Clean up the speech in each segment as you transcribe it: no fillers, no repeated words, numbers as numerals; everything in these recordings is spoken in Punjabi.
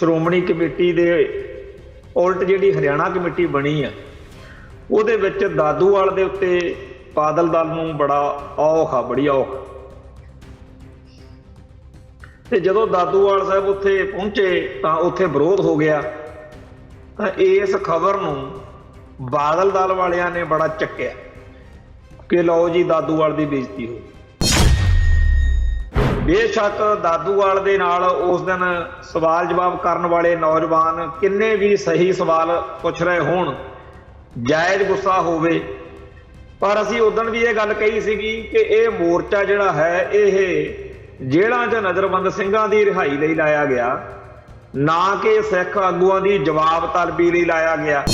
ਸ਼੍ਰੋਮਣੀ ਕਮੇਟੀ ਦੇ ਉਲਟ ਜਿਹੜੀ ਹਰਿਆਣਾ ਕਮੇਟੀ ਬਣੀ ਆ ਉਹਦੇ ਵਿੱਚ ਦਾਦੂਵਾਲ ਦੇ ਉੱਤੇ ਬਾਦਲ ਦਲ ਨੂੰ ਬੜਾ ਔਖ ਬੜੀ ਔਖ। ਤੇ ਜਦੋਂ ਦਾਦੂਵਾਲ ਸਾਹਿਬ ਉੱਥੇ ਪਹੁੰਚੇ ਤਾਂ ਉੱਥੇ ਵਿਰੋਧ ਹੋ ਗਿਆ। ਤਾਂ ਇਸ ਖਬਰ ਨੂੰ ਬਾਦਲ ਦਲ ਵਾਲਿਆਂ ਨੇ ਬੜਾ ਚੱਕਿਆ ਕਿ ਲਓ ਜੀ ਦਾਦੂਵਾਲ ਦੀ ਬੇਇੱਜ਼ਤੀ ਹੋ। ਬੇਸ਼ੱਕ ਦਾਦੂਵਾਲ ਦੇ ਨਾਲ ਉਸ ਦਿਨ ਸਵਾਲ ਜਵਾਬ ਕਰਨ ਵਾਲੇ ਨੌਜਵਾਨ ਕਿੰਨੇ ਵੀ ਸਹੀ ਸਵਾਲ ਪੁੱਛ ਰਹੇ ਹੋਣ, ਜਾਇਜ਼ ਗੁੱਸਾ ਹੋਵੇ, ਪਰ ਅਸੀਂ ਉਦੋਂ ਵੀ ਇਹ ਗੱਲ ਕਹੀ ਸੀਗੀ ਕਿ ਇਹ ਮੋਰਚਾ ਜਿਹੜਾ ਹੈ ਇਹ ਜੇਲ੍ਹਾਂ 'ਚ ਨਜ਼ਰਬੰਦ ਸਿੰਘਾਂ ਦੀ ਰਿਹਾਈ ਲਈ ਲਾਇਆ ਗਿਆ, ਨਾ ਕਿ ਸਿੱਖ ਆਗੂਆਂ ਦੀ ਜਵਾਬ ਤਲਬੀ ਲਈ ਲਾਇਆ ਗਿਆ।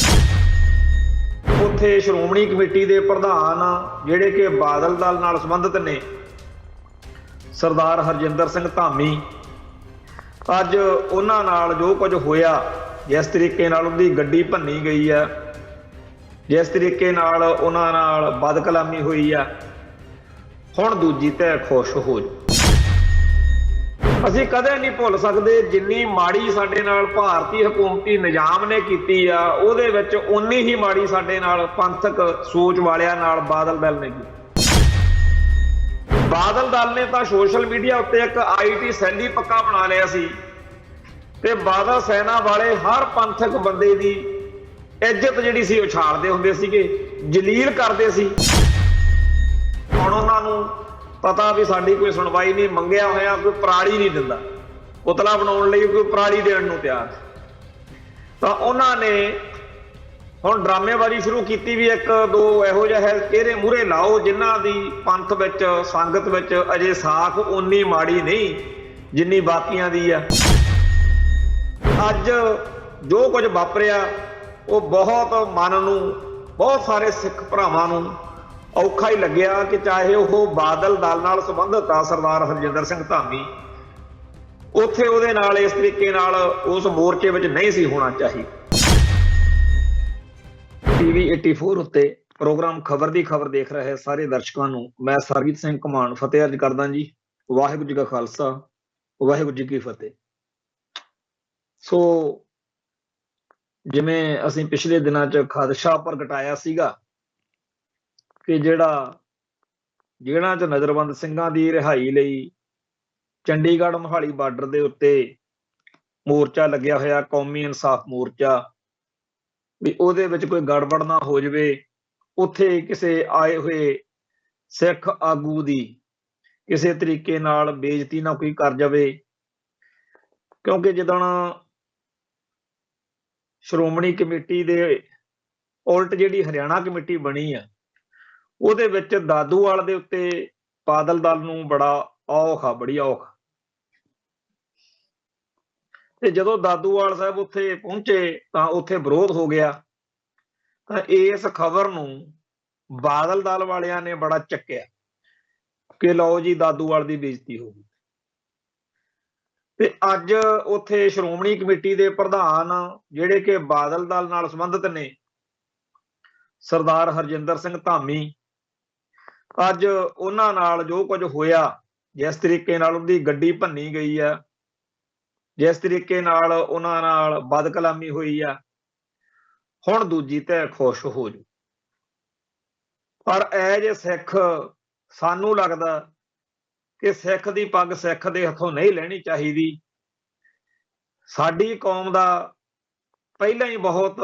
ਉੱਥੇ ਸ਼੍ਰੋਮਣੀ ਕਮੇਟੀ ਦੇ ਪ੍ਰਧਾਨ ਜਿਹੜੇ ਕਿ ਬਾਦਲ ਦਲ ਨਾਲ ਸੰਬੰਧਿਤ ਨੇ, ਸਰਦਾਰ ਹਰਜਿੰਦਰ ਸਿੰਘ ਧਾਮੀ, ਅੱਜ ਉਹਨਾਂ ਨਾਲ ਜੋ ਕੁਝ ਹੋਇਆ, ਜਿਸ ਤਰੀਕੇ ਨਾਲ ਉਹਦੀ ਗੱਡੀ ਭੰਨੀ ਗਈ ਆ, ਜਿਸ ਤਰੀਕੇ ਨਾਲ ਉਹਨਾਂ ਨਾਲ ਬਦਕਲਾਮੀ ਹੋਈ ਆ, ਹੁਣ ਦੂਜੀ ਧਿਰ ਖੁਸ਼ ਹੋ ਜਾਊ। ਅਸੀਂ ਕਦੇ ਨਹੀਂ ਭੁੱਲ ਸਕਦੇ ਜਿੰਨੀ ਮਾੜੀ ਸਾਡੇ ਨਾਲ ਭਾਰਤੀ ਹਕੂਮਤੀ ਨਿਜ਼ਾਮ ਨੇ ਕੀਤੀ ਆ, ਉਹਦੇ ਵਿੱਚ ਉਨੀ ਹੀ ਮਾੜੀ ਸਾਡੇ ਨਾਲ ਪੰਥਕ ਸੋਚ ਵਾਲਿਆਂ ਨਾਲ ਬਾਦਲ ਦਲ ਨੇ ਕੀਤੀ। ਬਾਦਲ ਦਲ ਨੇ ਤਾਂ ਸੋਸ਼ਲ ਮੀਡੀਆ ਉੱਤੇ ਇੱਕ IT ਸੈੱਲ ਹੀ ਪੱਕਾ ਬਣਾ ਲਿਆ ਸੀ ਤੇ ਬਾਦਲ ਸੈਨਾ ਵਾਲੇ ਹਰ ਪੰਥਕ ਬੰਦੇ ਦੀ ਇੱਜ਼ਤ ਜਿਹੜੀ ਸੀ ਉਛਾਲਦੇ ਹੁੰਦੇ ਸੀਗੇ, ਜਲੀਲ ਕਰਦੇ ਸੀ। ਹੁਣ ਉਹਨਾਂ ਨੂੰ ਪਤਾ ਵੀ ਸਾਡੀ ਕੋਈ ਸੁਣਵਾਈ ਨਹੀਂ, ਮੰਗਿਆ ਹੋਇਆ ਕੋਈ ਪਰਾਲੀ ਨਹੀਂ ਦਿੰਦਾ, ਪੁਤਲਾ ਬਣਾਉਣ ਲਈ ਕੋਈ ਪਰਾਲੀ ਦੇਣ ਨੂੰ ਤਿਆਰ। ਤਾਂ ਉਹਨਾਂ ਨੇ ਹੁਣ ਡਰਾਮੇਬਾਜ਼ੀ ਸ਼ੁਰੂ ਕੀਤੀ ਵੀ ਇੱਕ ਦੋ ਇਹੋ ਜਿਹਾ ਹੈ ਚਿਹਰੇ ਮੂਹਰੇ ਲਾਓ ਜਿਨ੍ਹਾਂ ਦੀ ਪੰਥ ਵਿੱਚ ਸੰਗਤ ਵਿੱਚ ਅਜੇ ਸਾਖ ਓਨੀ ਮਾੜੀ ਨਹੀਂ ਜਿੰਨੀ ਬਾਕੀਆਂ ਦੀ ਆ। ਅੱਜ ਜੋ ਕੁਝ ਵਾਪਰਿਆ ਉਹ ਬਹੁਤ ਮਨ ਨੂੰ, ਬਹੁਤ ਸਾਰੇ ਸਿੱਖ ਭਰਾਵਾਂ ਨੂੰ ਔਖਾ ਹੀ ਲੱਗਿਆ ਕਿ ਚਾਹੇ ਉਹ ਬਾਦਲ ਦਲ ਨਾਲ ਸੰਬੰਧਿਤ ਆ ਸਰਦਾਰ ਹਰਜਿੰਦਰ ਸਿੰਘ ਧਾਮੀ, ਉੱਥੇ ਉਹਦੇ ਨਾਲ ਇਸ ਤਰੀਕੇ ਨਾਲ ਉਸ ਮੋਰਚੇ ਵਿੱਚ ਨਹੀਂ ਸੀ ਹੋਣਾ ਚਾਹੀਦਾ। TV 84 ਉੱਤੇ ਪ੍ਰੋਗਰਾਮ ਖਬਰ ਦੀ ਖਬਰ ਦੇਖ ਰਹੇ ਸਾਰੇ ਦਰਸ਼ਕਾਂ ਨੂੰ ਮੈਂ ਸਰਬਜੀਤ ਸਿੰਘ ਘਮਾਣ ਫਤਿਹ ਅਰਜ਼ ਕਰਦਾ ਜੀ। ਵਾਹਿਗੁਰੂ ਜੀ ਕਾ ਖਾਲਸਾ, ਵਾਹਿਗੁਰੂ ਜੀ ਕੀ ਫਤਿਹ। ਸੋ ਜਿਵੇਂ ਅਸੀਂ ਪਿਛਲੇ ਦਿਨਾਂ 'ਚ ਖਦਸ਼ਾ ਪ੍ਰਗਟਾਇਆ ਸੀਗਾ ਕਿ ਜਿਹੜਾ ਜੇਲ੍ਹਾਂ 'ਚ ਨਜ਼ਰਬੰਦ ਸਿੰਘਾਂ ਦੀ ਰਿਹਾਈ ਲਈ ਚੰਡੀਗੜ੍ਹ ਮੋਹਾਲੀ ਬਾਰਡਰ ਦੇ ਉੱਤੇ ਮੋਰਚਾ ਲੱਗਿਆ ਹੋਇਆ, ਕੌਮੀ ਇਨਸਾਫ ਮੋਰਚਾ, ਵੀ ਉਹਦੇ ਵਿੱਚ ਕੋਈ ਗੜਬੜ ਨਾ ਹੋ ਜਾਵੇ, ਉੱਥੇ ਕਿਸੇ ਆਏ ਹੋਏ ਸਿੱਖ ਆਗੂ ਦੀ ਕਿਸੇ ਤਰੀਕੇ ਨਾਲ ਬੇਇੱਜ਼ਤੀ ਨਾ ਕੋਈ ਕਰ ਜਾਵੇ। ਕਿਉਂਕਿ ਜਦੋਂ ਸ਼੍ਰੋਮਣੀ ਕਮੇਟੀ ਦੇ ਉਲਟ ਜਿਹੜੀ ਹਰਿਆਣਾ ਕਮੇਟੀ ਬਣੀ ਆ ਉਹਦੇ ਵਿੱਚ ਦਾਦੂਵਾਲ ਦੇ ਉੱਤੇ ਬਾਦਲ ਦਲ ਨੂੰ ਬੜਾ ਔਖ ਬੜੀ ਔਖ। ਤੇ ਜਦੋਂ ਦਾਦੂਵਾਲ ਸਾਹਿਬ ਉੱਥੇ ਪਹੁੰਚੇ ਤਾਂ ਉੱਥੇ ਵਿਰੋਧ ਹੋ ਗਿਆ। ਤਾਂ ਇਸ ਖਬਰ ਨੂੰ ਬਾਦਲ ਦਲ ਵਾਲਿਆਂ ਨੇ ਬੜਾ ਚੱਕਿਆ ਕਿ ਲਓ ਜੀ ਦਾਦੂਵਾਲ ਦੀ ਬੇਇੱਜ਼ਤੀ ਹੋ ਗਈ। ਤੇ ਅੱਜ ਉੱਥੇ ਸ਼੍ਰੋਮਣੀ ਕਮੇਟੀ ਦੇ ਪ੍ਰਧਾਨ ਜਿਹੜੇ ਕਿ ਬਾਦਲ ਦਲ ਨਾਲ ਸੰਬੰਧਿਤ ਨੇ, ਸਰਦਾਰ ਹਰਜਿੰਦਰ ਸਿੰਘ ਧਾਮੀ, ਅੱਜ ਉਹਨਾਂ ਨਾਲ ਜੋ ਕੁਝ ਹੋਇਆ, ਜਿਸ ਤਰੀਕੇ ਨਾਲ ਉਹਦੀ ਗੱਡੀ ਭੰਨੀ ਗਈ ਆ, ਜਿਸ ਤਰੀਕੇ ਨਾਲ ਉਹਨਾਂ ਨਾਲ ਬਦਕਲਾਮੀ ਹੋਈ ਆ, ਹੁਣ ਦੂਜੀ ਧਿਰ ਖੁਸ਼ ਹੋ ਜਾਊ। ਪਰ ਐਜ ਸਿੱਖ ਸਾਨੂੰ ਲੱਗਦਾ ਕਿ ਸਿੱਖ ਦੀ ਪੱਗ ਸਿੱਖ ਦੇ ਹੱਥੋਂ ਨਹੀਂ ਲੈਣੀ ਚਾਹੀਦੀ। ਸਾਡੀ ਕੌਮ ਦਾ ਪਹਿਲਾਂ ਹੀ ਬਹੁਤ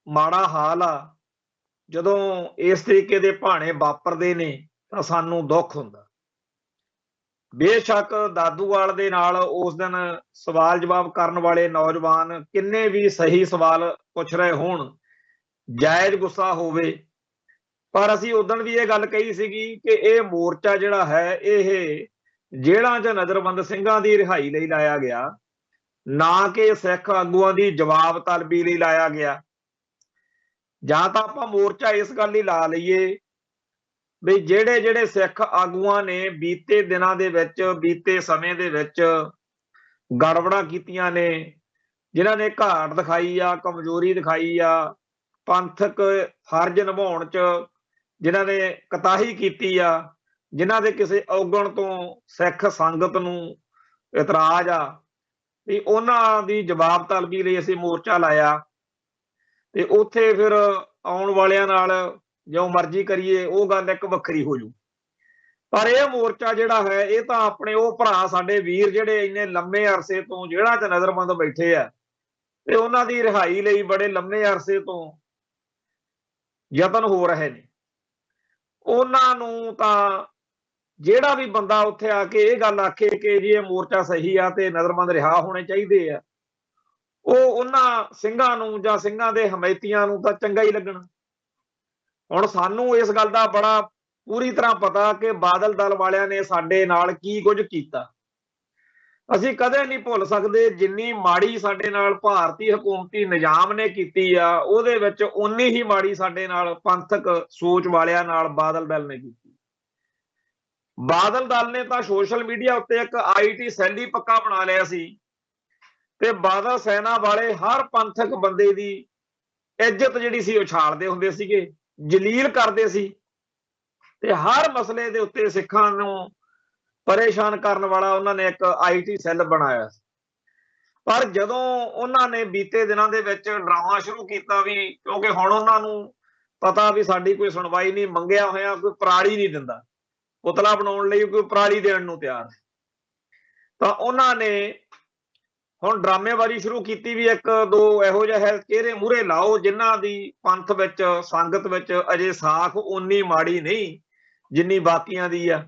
ਮਾੜਾ ਹਾਲ ਆ, ਜਦੋਂ ਇਸ ਤਰੀਕੇ ਦੇ ਭਾਣੇ ਵਾਪਰਦੇ ਨੇ ਤਾਂ ਸਾਨੂੰ ਦੁੱਖ ਹੁੰਦਾ। ਬੇਸ਼ੱਕ ਦਾਦੂਵਾਲ ਦੇ ਨਾਲ ਉਸ ਦਿਨ ਸਵਾਲ ਜਵਾਬ ਕਰਨ ਵਾਲੇ ਨੌਜਵਾਨ ਕਿੰਨੇ ਵੀ ਸਹੀ ਸਵਾਲ ਪੁੱਛ ਰਹੇ ਹੋਣ, ਜਾਇਜ਼ ਗੁੱਸਾ ਹੋਵੇ, ਪਰ ਅਸੀਂ ਉਦੋਂ ਵੀ ਇਹ ਗੱਲ ਕਹੀ ਸੀਗੀ ਕਿ ਇਹ ਮੋਰਚਾ ਜਿਹੜਾ ਹੈ ਇਹ ਜੇਲ੍ਹਾਂ 'ਚ ਨਜ਼ਰਬੰਦ ਸਿੰਘਾਂ ਦੀ ਰਿਹਾਈ ਲਈ ਲਾਇਆ ਗਿਆ, ਨਾ ਕਿ ਸਿੱਖ ਆਗੂਆਂ ਦੀ ਜਵਾਬ ਤਲਬੀ ਲਈ ਲਾਇਆ ਗਿਆ। ਜਾਂ ਤਾਂ ਆਪਾਂ ਮੋਰਚਾ ਇਸ ਗੱਲ ਲਈ ਲਾ ਲਈਏ ਵੀ ਜਿਹੜੇ ਜਿਹੜੇ ਸਿੱਖ ਆਗੂਆਂ ਨੇ ਬੀਤੇ ਦਿਨਾਂ ਦੇ ਵਿੱਚ, ਬੀਤੇ ਸਮੇਂ ਦੇ ਵਿੱਚ ਗੜਬੜਾਂ ਕੀਤੀਆਂ ਨੇ, ਜਿਨ੍ਹਾਂ ਨੇ ਘਾਟ ਦਿਖਾਈ ਆ, ਕਮਜ਼ੋਰੀ ਦਿਖਾਈ ਆ, ਪੰਥਕ ਫਰਜ਼ ਨਿਭਾਉਣ 'ਚ ਜਿਨ੍ਹਾਂ ਨੇ ਕੁਤਾਹੀ ਕੀਤੀ ਆ, ਜਿਨ੍ਹਾਂ ਦੇ ਕਿਸੇ ਔਗਣ ਤੋਂ ਸਿੱਖ ਸੰਗਤ ਨੂੰ ਇਤਰਾਜ਼ ਆ, ਵੀ ਉਹਨਾਂ ਦੀ ਜਵਾਬ ਤਲਬੀ ਲਈ ਅਸੀਂ ਮੋਰਚਾ ਲਾਇਆ ਤੇ ਉੱਥੇ ਫਿਰ ਆਉਣ ਵਾਲਿਆਂ ਨਾਲ ਜੋ ਮਰਜ਼ੀ ਕਰੀਏ ਉਹ ਗੱਲ ਇੱਕ ਵੱਖਰੀ ਹੋ ਜੂ। ਪਰ ਇਹ ਮੋਰਚਾ ਜਿਹੜਾ ਹੈ ਇਹ ਤਾਂ ਆਪਣੇ ਉਹ ਭਰਾ ਸਾਡੇ ਵੀਰ ਜਿਹੜੇ ਇੰਨੇ ਲੰਮੇ ਅਰਸੇ ਤੋਂ ਜੇਲ੍ਹਾਂ 'ਚ ਨਜ਼ਰਬੰਦ ਬੈਠੇ ਆ ਤੇ ਉਹਨਾਂ ਦੀ ਰਿਹਾਈ ਲਈ ਬੜੇ ਲੰਮੇ ਅਰਸੇ ਤੋਂ ਯਤਨ ਹੋ ਰਹੇ ਨੇ, ਉਹਨਾਂ ਨੂੰ ਤਾਂ ਜਿਹੜਾ ਵੀ ਬੰਦਾ ਉੱਥੇ ਆ ਕੇ ਇਹ ਗੱਲ ਆਖੇ ਕਿ ਜੀ ਇਹ ਮੋਰਚਾ ਸਹੀ ਆ ਤੇ ਨਜ਼ਰਬੰਦ ਰਿਹਾ ਹੋਣੇ ਚਾਹੀਦੇ ਆ, ਉਹ ਉਹਨਾਂ ਸਿੰਘਾਂ ਨੂੰ ਜਾਂ ਸਿੰਘਾਂ ਦੇ ਹਮਾਇਤੀਆਂ ਨੂੰ ਤਾਂ ਚੰਗਾ ਹੀ ਲੱਗਣਾ। ਹੁਣ ਸਾਨੂੰ ਇਸ ਗੱਲ ਦਾ ਬੜਾ ਪੂਰੀ ਤਰ੍ਹਾਂ ਪਤਾ ਕਿ ਬਾਦਲ ਦਲ ਵਾਲਿਆਂ ਨੇ ਸਾਡੇ ਨਾਲ ਕੀ ਕੁਝ ਕੀਤਾ। ਅਸੀਂ ਕਦੇ ਨਹੀਂ ਭੁੱਲ ਸਕਦੇ ਜਿੰਨੀ ਮਾੜੀ ਸਾਡੇ ਨਾਲ ਭਾਰਤੀ ਹਕੂਮਤੀ ਨਿਜ਼ਾਮ ਨੇ ਕੀਤੀ ਆ ਉਹਦੇ ਵਿੱਚ ਉਨੀ ਹੀ ਮਾੜੀ ਸਾਡੇ ਨਾਲ ਪੰਥਕ ਸੋਚ ਵਾਲਿਆਂ ਨਾਲ ਬਾਦਲ ਦਲ ਨੇ ਕੀਤੀ। ਬਾਦਲ ਦਲ ਨੇ ਤਾਂ ਸੋਸ਼ਲ ਮੀਡੀਆ ਉੱਤੇ ਇੱਕ ਆਈਟੀ ਸੈੱਲ ਹੀ ਪੱਕਾ ਬਣਾ ਲਿਆ ਸੀ ਤੇ ਬਾਦਲ ਸੈਨਾ ਵਾਲੇ ਹਰ ਪੰਥਕ ਬੰਦੇ ਦੀ ਇੱਜ਼ਤ ਜਿਹੜੀ ਸੀ ਉਛਾਲਦੇ ਹੁੰਦੇ ਸੀਗੇ, ਜਲੀਲ ਕਰਦੇ ਸੀ ਤੇ ਹਰ ਮਸਲੇ ਦੇ ਉੱਤੇ ਸਿੱਖਾਂ ਨੂੰ ਪਰੇਸ਼ਾਨ ਕਰਨ ਵਾਲਾ ਉਹਨਾਂ ਨੇ ਇੱਕ ਆਈਟੀ ਸੈੱਲ ਬਣਾਇਆ। ਪਰ ਜਦੋਂ ਉਹਨਾਂ ਨੇ ਬੀਤੇ ਦਿਨਾਂ ਦੇ ਵਿੱਚ ਡਰਾਮਾ ਸ਼ੁਰੂ ਕੀਤਾ ਵੀ ਕਿਉਂਕਿ ਹੁਣ ਉਹਨਾਂ ਨੂੰ ਪਤਾ ਵੀ ਸਾਡੀ ਕੋਈ ਸੁਣਵਾਈ ਨਹੀਂ, ਮੰਗਿਆ ਹੋਇਆ ਕੋਈ ਪਰਾਲੀ ਨਹੀਂ ਦਿੰਦਾ, ਪੁਤਲਾ ਬਣਾਉਣ ਲਈ ਕੋਈ ਪਰਾਲੀ ਦੇਣ ਨੂੰ ਤਿਆਰ, ਤਾਂ ਉਹਨਾਂ ਨੇ ਹੁਣ ਡਰਾਮੇਬਾਜ਼ੀ ਸ਼ੁਰੂ ਕੀਤੀ ਵੀ ਇੱਕ ਦੋ ਇਹੋ ਜਿਹੇ ਚਿਹਰੇ ਮੂਹਰੇ ਲਾਓ ਜਿਨ੍ਹਾਂ ਦੀ ਪੰਥ ਵਿੱਚ ਸੰਗਤ ਵਿੱਚ ਅਜੇ ਸਾਖ ਓਨੀ ਮਾੜੀ ਨਹੀਂ ਜਿੰਨੀ ਬਾਕੀਆਂ ਦੀ ਆ।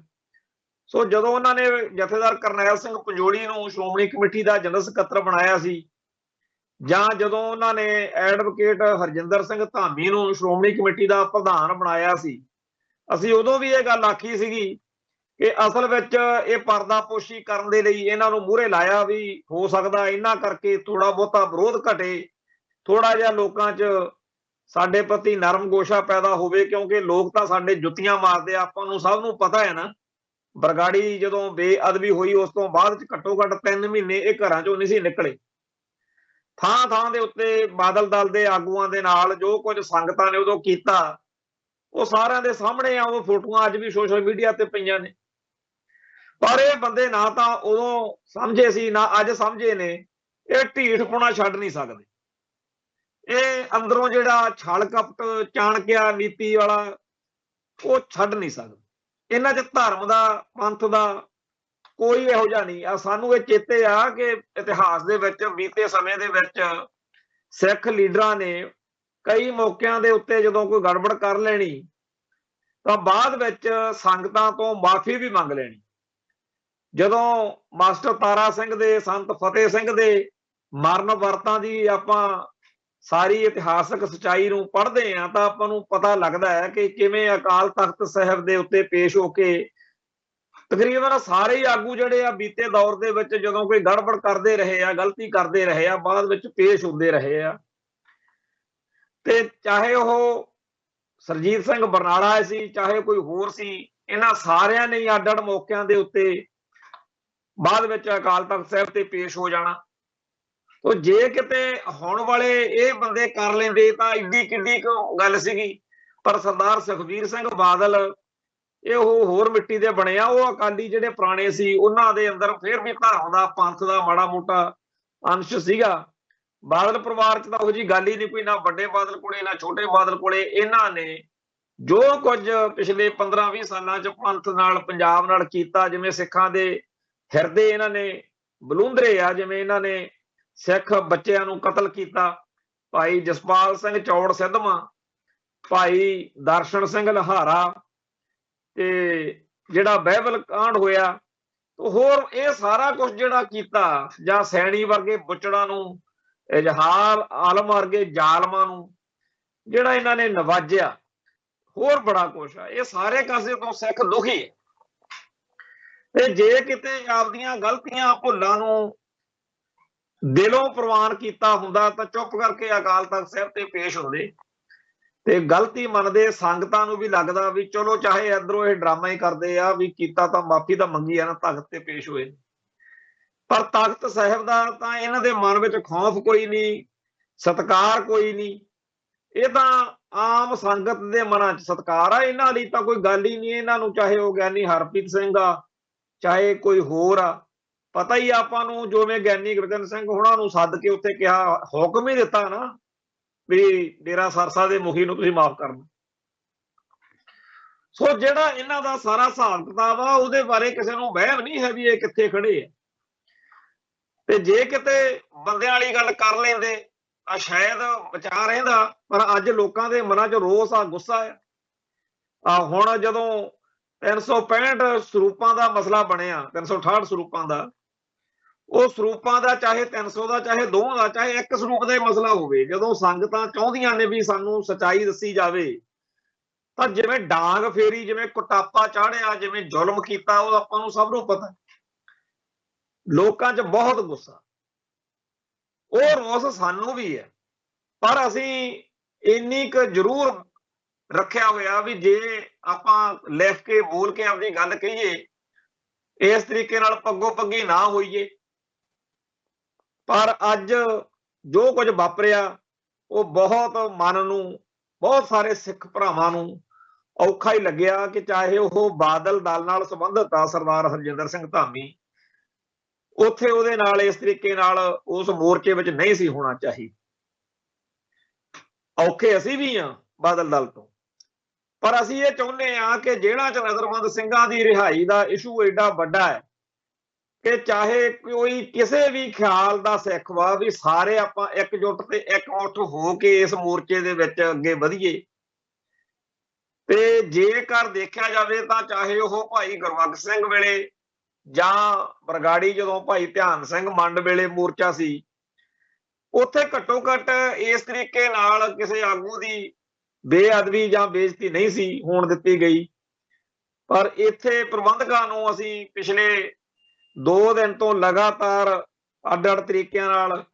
ਸੋ ਜਦੋਂ ਉਹਨਾਂ ਨੇ ਜਥੇਦਾਰ ਕਰਨੈਲ ਸਿੰਘ ਪੰਜੋੜੀ ਨੂੰ ਸ਼੍ਰੋਮਣੀ ਕਮੇਟੀ ਦਾ ਜਨਰਲ ਸਕੱਤਰ ਬਣਾਇਆ ਸੀ, ਜਾਂ ਜਦੋਂ ਉਹਨਾਂ ਨੇ ਐਡਵੋਕੇਟ ਹਰਜਿੰਦਰ ਸਿੰਘ ਧਾਮੀ ਨੂੰ ਸ਼੍ਰੋਮਣੀ ਕਮੇਟੀ ਦਾ ਪ੍ਰਧਾਨ ਬਣਾਇਆ ਸੀ, ਅਸੀਂ ਉਦੋਂ ਵੀ ਇਹ ਗੱਲ ਆਖੀ ਸੀਗੀ ਕਿ ਅਸਲ ਵਿੱਚ ਇਹ ਪਰਦਾਪੋਸ਼ੀ ਕਰਨ ਦੇ ਲਈ ਇਹਨਾਂ ਨੂੰ ਮੂਹਰੇ ਲਾਇਆ ਵੀ ਹੋ ਸਕਦਾ ਇਹਨਾਂ ਕਰਕੇ ਥੋੜਾ ਬਹੁਤਾ ਵਿਰੋਧ ਘਟੇ, ਥੋੜਾ ਜਿਹਾ ਲੋਕਾਂ 'ਚ ਸਾਡੇ ਪ੍ਰਤੀ ਨਰਮ ਗੋਸ਼ਾ ਪੈਦਾ ਹੋਵੇ, ਕਿਉਂਕਿ ਲੋਕ ਤਾਂ ਸਾਡੇ ਜੁੱਤੀਆਂ ਮਾਰਦੇ, ਆਪਾਂ ਨੂੰ ਸਭ ਨੂੰ ਪਤਾ ਹੈ ਨਾ। ਬਰਗਾੜੀ ਜਦੋਂ ਬੇਅਦਬੀ ਹੋਈ ਉਸ ਤੋਂ ਬਾਅਦ 'ਚ ਘੱਟੋ ਘੱਟ 3 ਮਹੀਨੇ ਇਹ ਘਰਾਂ 'ਚੋਂ ਨਹੀਂ ਸੀ ਨਿਕਲੇ। ਥਾਂ ਥਾਂ ਦੇ ਉੱਤੇ ਬਾਦਲ ਦਲ ਦੇ ਆਗੂਆਂ ਦੇ ਨਾਲ ਜੋ ਕੁਝ ਸੰਗਤਾਂ ਨੇ ਉਦੋਂ ਕੀਤਾ ਉਹ ਸਾਰਿਆਂ ਦੇ ਸਾਹਮਣੇ ਆ, ਉਹ ਫੋਟੋਆਂ ਅੱਜ ਵੀ ਸੋਸ਼ਲ ਮੀਡੀਆ ਤੇ ਪਈਆਂ ਨੇ। ਪਰ ਇਹ ਬੰਦੇ ਨਾ ਤਾਂ ਉਦੋਂ ਸਮਝੇ ਸੀ ਨਾ ਅੱਜ ਸਮਝੇ ਨੇ, ਇਹ ਢੀਠਪੁਣਾ ਛੱਡ ਨਹੀਂ ਸਕਦੇ। ਇਹ ਅੰਦਰੋਂ ਜਿਹੜਾ ਛਲ ਕਪਟ ਚਾਣਕਿਆ ਨੀਤੀ ਵਾਲਾ ਉਹ ਛੱਡ ਨਹੀਂ ਸਕਦੇ। ਇਹਨਾਂ 'ਚ ਧਰਮ ਦਾ ਪੰਥ ਦਾ ਕੋਈ ਇਹੋ ਜਿਹਾ ਨਹੀਂ ਆ। ਸਾਨੂੰ ਇਹ ਚੇਤੇ ਆ ਕਿ ਇਤਿਹਾਸ ਦੇ ਵਿੱਚ ਬੀਤੇ ਸਮੇਂ ਦੇ ਵਿੱਚ ਸਿੱਖ ਲੀਡਰਾਂ ਨੇ ਕਈ ਮੌਕਿਆਂ ਦੇ ਉੱਤੇ ਜਦੋਂ ਕੋਈ ਗੜਬੜ ਕਰ ਲੈਣੀ ਤਾਂ ਬਾਅਦ ਵਿੱਚ ਸੰਗਤਾਂ ਤੋਂ ਮਾਫੀ ਵੀ ਮੰਗ ਲੈਣੀ। ਜਦੋਂ ਮਾਸਟਰ ਤਾਰਾ ਸਿੰਘ ਦੇ, ਸੰਤ ਫਤਿਹ ਸਿੰਘ ਦੇ ਮਰਨ ਵਰਤਾਂ ਦੀ ਆਪਾਂ ਸਾਰੀ ਇਤਿਹਾਸਕ ਸਚਾਈ ਨੂੰ ਪੜ੍ਹਦੇ ਆ ਤਾਂ ਆਪਾਂ ਨੂੰ ਪਤਾ ਲੱਗਦਾ ਹੈ ਕਿ ਕਿਵੇਂ ਅਕਾਲ ਤਖਤ ਸਾਹਿਬ ਦੇ ਉੱਤੇ ਪੇਸ਼ ਹੋ ਕੇ ਤਕਰੀਬਨ ਸਾਰੇ ਹੀ ਆਗੂ ਜਿਹੜੇ ਆ ਬੀਤੇ ਦੌਰ ਦੇ ਵਿੱਚ ਜਦੋਂ ਕੋਈ ਗੜਬੜ ਕਰਦੇ ਰਹੇ ਆ, ਗਲਤੀ ਕਰਦੇ ਰਹੇ ਆ, ਬਾਅਦ ਵਿੱਚ ਪੇਸ਼ ਹੁੰਦੇ ਰਹੇ ਆ। ਤੇ ਚਾਹੇ ਉਹ ਸਰਜੀਤ ਸਿੰਘ ਬਰਨਾਲਾ ਸੀ, ਚਾਹੇ ਕੋਈ ਹੋਰ ਸੀ, ਇਹਨਾਂ ਸਾਰਿਆਂ ਨੇ ਅੱਡ-ਅੱਡ ਮੌਕਿਆਂ ਦੇ ਉੱਤੇ ਬਾਅਦ ਵਿੱਚ ਅਕਾਲ ਤਖਤ ਸਾਹਿਬ ਤੇ ਪੇਸ਼ ਹੋ ਜਾਣਾ। ਤੋ ਜੇ ਕਿਤੇ ਹੁਣ ਵਾਲੇ ਇਹ ਬੰਦੇ ਕਰ ਲੈਂਦੇ ਤਾਂ ਇੱਡੀ ਕਿੱਡੀ ਗੱਲ ਸੀਗੀ। ਪਰ ਸਰਦਾਰ ਸੁਖਬੀਰ ਸਿੰਘ ਬਾਦਲ ਇਹ ਉਹ ਹੋਰ ਮਿੱਟੀ ਦੇ ਬਣੇ ਆ। ਉਹ ਅਕਾਲੀ ਜਿਹੜੇ ਪੁਰਾਣੇ ਸੀ ਉਹਨਾਂ ਦੇ ਅੰਦਰ ਫਿਰ ਵੀ ਧਰਮ ਦਾ, ਪੰਥ ਦਾ ਮਾੜਾ ਮੋਟਾ ਅੰਸ਼ ਸੀਗਾ। ਬਾਦਲ ਪਰਿਵਾਰ 'ਚ ਤਾਂ ਉਹੋ ਜਿਹੀ ਗੱਲ ਹੀ ਨਹੀਂ ਕੋਈ, ਨਾ ਵੱਡੇ ਬਾਦਲ ਕੋਲੇ ਨਾ ਛੋਟੇ ਬਾਦਲ ਕੋਲੇ। ਇਹਨਾਂ ਨੇ ਜੋ ਕੁਝ ਪਿਛਲੇ 15-20 ਸਾਲਾਂ 'ਚ ਪੰਥ ਨਾਲ, ਪੰਜਾਬ ਨਾਲ ਕੀਤਾ, ਜਿਵੇਂ ਸਿੱਖਾਂ ਦੇ ਹਿਰਦੇ ਇਹਨਾਂ ਨੇ ਬਲੂੰਦਰੇ ਆ, ਜਿਵੇਂ ਇਹਨਾਂ ਨੇ ਸਿੱਖ ਬੱਚਿਆਂ ਨੂੰ ਕਤਲ ਕੀਤਾ, ਭਾਈ ਜਸਪਾਲ ਸਿੰਘ ਚੌੜ ਸਿੱਧਵਾਂ, ਭਾਈ ਦਰਸ਼ਨ ਸਿੰਘ ਲਹਾਰਾ, ਤੇ ਜਿਹੜਾ ਬਾਈਬਲ ਕਾਂਡ ਹੋਇਆ, ਹੋਰ ਇਹ ਸਾਰਾ ਕੁਝ ਜਿਹੜਾ ਕੀਤਾ, ਜਾਂ ਸੈਣੀ ਵਰਗੇ ਬੁੱਚੜਾਂ ਨੂੰ, ਇਜਹਾਰ ਆਲਮ ਵਰਗੇ ਜ਼ਾਲਮਾਂ ਨੂੰ ਜਿਹੜਾ ਇਹਨਾਂ ਨੇ ਨਵਾਜਿਆ, ਹੋਰ ਬੜਾ ਕੁਛ ਆ। ਇਹ ਸਾਰੇ ਕਾਸੇ ਤੋਂ ਸਿੱਖ ਦੁਖੀ ਹੈ। ਤੇ ਜੇ ਕਿਤੇ ਆਪਦੀਆਂ ਗਲਤੀਆਂ ਭੁੱਲਾਂ ਨੂੰ ਦਿਲੋਂ ਪ੍ਰਵਾਨ ਕੀਤਾ ਹੁੰਦਾ ਤਾਂ ਚੁੱਪ ਕਰਕੇ ਅਕਾਲ ਤਖਤ ਸਾਹਿਬ ਤੇ ਪੇਸ਼ ਹੁੰਦੇ ਤੇ ਗਲਤੀ ਮੰਨਦੇ। ਸੰਗਤਾਂ ਨੂੰ ਵੀ ਲੱਗਦਾ ਵੀ ਚਲੋ ਚਾਹੇ ਇਧਰੋਂ ਇਹ ਡਰਾਮਾ ਹੀ ਕਰਦੇ ਆ ਵੀ ਕੀਤਾ ਤਾਂ ਮਾਫੀ ਤਾਂ ਮੰਗੀ ਆ ਨਾ, ਤਖਤ ਤੇ ਪੇਸ਼ ਹੋਏ। ਪਰ ਤਖਤ ਸਾਹਿਬ ਦਾ ਤਾਂ ਇਹਨਾਂ ਦੇ ਮਨ ਵਿੱਚ ਖੌਫ ਕੋਈ ਨਹੀਂ, ਸਤਿਕਾਰ ਕੋਈ ਨਹੀਂ। ਇਹ ਤਾਂ ਆਮ ਸੰਗਤ ਦੇ ਮਨਾਂ 'ਚ ਸਤਿਕਾਰ ਆ, ਇਹਨਾਂ ਲਈ ਤਾਂ ਕੋਈ ਗੱਲ ਹੀ ਨਹੀਂ। ਇਹਨਾਂ ਨੂੰ ਚਾਹੇ ਉਹ ਗਿਆਨੀ ਹਰਪ੍ਰੀਤ ਸਿੰਘ ਆ, ਚਾਹੇ ਕੋਈ ਹੋਰ ਆ, ਪਤਾ ਹੀ ਆਪਾਂ ਨੂੰ, ਜਿਵੇਂ ਗਿਆਨੀ ਗੁਰਜਨ ਸਿੰਘ ਹੋਣਾ ਨੂੰ ਸੱਦ ਕੇ ਉੱਥੇ ਕਿਹਾ, ਹੁਕਮ ਹੀ ਦਿੱਤਾ ਨਾ ਵੀ ਡੇਰਾ ਸਰਸਾ ਦੇ ਮੁਖੀ ਨੂੰ ਤੁਸੀਂ ਮਾਫ ਕਰਨਾ। ਸੋ ਜਿਹੜਾ ਇਹਨਾਂ ਦਾ ਸਾਰਾ ਹਿਸਾਬ ਕਿਤਾਬ ਆ, ਉਹਦੇ ਬਾਰੇ ਕਿਸੇ ਨੂੰ ਵਹਿਮ ਨਹੀਂ ਹੈ ਵੀ ਇਹ ਕਿੱਥੇ ਖੜੇ ਆ। ਤੇ ਜੇ ਕਿਤੇ ਬੰਦਿਆਂ ਵਾਲੀ ਗੱਲ ਕਰ ਲੈਂਦੇ ਤਾਂ ਸ਼ਾਇਦ ਬਚਾ ਰਹਿੰਦਾ, ਪਰ ਅੱਜ ਲੋਕਾਂ ਦੇ ਮਨਾਂ 'ਚ ਰੋਸ ਆ, ਗੁੱਸਾ ਆ। ਹੁਣ ਜਦੋਂ 365 ਸਰੂਪਾਂ ਦਾ ਮਸਲਾ ਬਣਿਆ, 368 ਸਰੂਪਾਂ ਦਾ, ਉਹ ਸਰੂਪਾਂ ਦਾ ਚਾਹੇ 300 ਦਾ, ਚਾਹੇ 2 ਦਾ, ਚਾਹੇ ਇੱਕ ਸਰੂਪ ਦਾ ਹੀ ਮਸਲਾ ਹੋਵੇ, ਜਦੋਂ ਸੰਗਤਾਂ ਚਾਹੁੰਦੀਆਂ ਨੇ ਵੀ ਸਾਨੂੰ ਸੱਚਾਈ ਦੱਸੀ ਜਾਵੇ, ਤਾਂ ਜਿਵੇਂ ਡਾਂਗ ਫੇਰੀ, ਜਿਵੇਂ ਕੁਟਾਪਾ ਚਾੜਿਆ, ਜਿਵੇਂ ਜ਼ੁਲਮ ਕੀਤਾ, ਉਹ ਆਪਾਂ ਨੂੰ ਸਭ ਨੂੰ ਪਤਾ। ਲੋਕਾਂ 'ਚ ਬਹੁਤ ਗੁੱਸਾ, ਉਹ ਰੋਸ ਸਾਨੂੰ ਵੀ ਹੈ, ਪਰ ਅਸੀਂ ਇੰਨੀ ਕੁ ਜ਼ਰੂਰ ਰੱਖਿਆ ਹੋਇਆ ਵੀ ਜੇ ਆਪਾਂ ਲਿਖ ਕੇ ਬੋਲ ਕੇ ਆਪਣੀ ਗੱਲ ਕਹੀਏ, ਇਸ ਤਰੀਕੇ ਨਾਲ ਪੱਗੋ ਪੱਗੀ ਨਾ ਹੋਈਏ। ਪਰ ਅੱਜ ਜੋ ਕੁਝ ਵਾਪਰਿਆ ਉਹ ਬਹੁਤ ਮਨ ਨੂੰ, ਬਹੁਤ ਸਾਰੇ ਸਿੱਖ ਭਰਾਵਾਂ ਨੂੰ ਔਖਾ ਹੀ ਲੱਗਿਆ, ਕਿ ਚਾਹੇ ਉਹ ਬਾਦਲ ਦਲ ਨਾਲ ਸੰਬੰਧਿਤ ਆ ਸਰਦਾਰ ਹਰਜਿੰਦਰ ਸਿੰਘ ਧਾਮੀ, ਉੱਥੇ ਉਹਦੇ ਨਾਲ ਇਸ ਤਰੀਕੇ ਨਾਲ ਉਸ ਮੋਰਚੇ ਵਿੱਚ ਨਹੀਂ ਸੀ ਹੋਣਾ ਚਾਹੀਦਾ। ਔਖੇ ਅਸੀਂ ਵੀ ਆ ਬਾਦਲ ਦਲ ਤੋਂ, ਪਰ ਅਸੀਂ ਇਹ ਚਾਹੁੰਦੇ ਆ ਕਿ ਜਿਹੜਾ ਚ ਨਜ਼ਰਬੰਦ ਸਿੰਘਾਂ ਦੀ ਰਿਹਾਈ ਦਾ ਇਸ਼ੂ ਐਡਾ ਵੱਡਾ ਹੈ ਕਿ ਚਾਹੇ ਕੋਈ ਕਿਸੇ ਵੀ ਖਿਆਲ ਦਾ ਸਿੱਖ ਵਾ, ਵੀ ਸਾਰੇ ਆਪਾਂ ਇਕਜੁੱਟ ਤੇ ਇਕਮੁੱਠ ਹੋ ਕੇ ਇਸ ਮੋਰਚੇ ਦੇ ਵਿੱਚ ਅੱਗੇ ਵਧੀਏ। ਤੇ ਜੇਕਰ ਦੇਖਿਆ ਜਾਵੇ ਤਾਂ ਚਾਹੇ ਉਹ ਭਾਈ ਗੁਰਬਖਸ਼ ਸਿੰਘ ਵੇਲੇ ਜਾਂ ਬਰਗਾੜੀ ਜਦੋਂ ਭਾਈ ਧਿਆਨ ਸਿੰਘ ਮੰਡ ਵੇਲੇ ਮੋਰਚਾ ਸੀ, ਉੱਥੇ ਘੱਟੋ ਘੱਟ ਇਸ ਤਰੀਕੇ ਨਾਲ ਕਿਸੇ ਆਗੂ ਦੀ ਬੇਅਦਬੀ ਜਾਂ ਬੇਇੱਜ਼ਤੀ ਨਹੀਂ ਸੀ ਹੋਣ ਦਿੱਤੀ ਗਈ। ਪਰ ਇੱਥੇ ਪ੍ਰਬੰਧਕਾਂ ਨੂੰ ਅਸੀਂ ਪਿਛਲੇ 2 ਦਿਨ ਤੋਂ ਲਗਾਤਾਰ ਅੱਡ-ਅੱਡ ਤਰੀਕਿਆਂ ਨਾਲ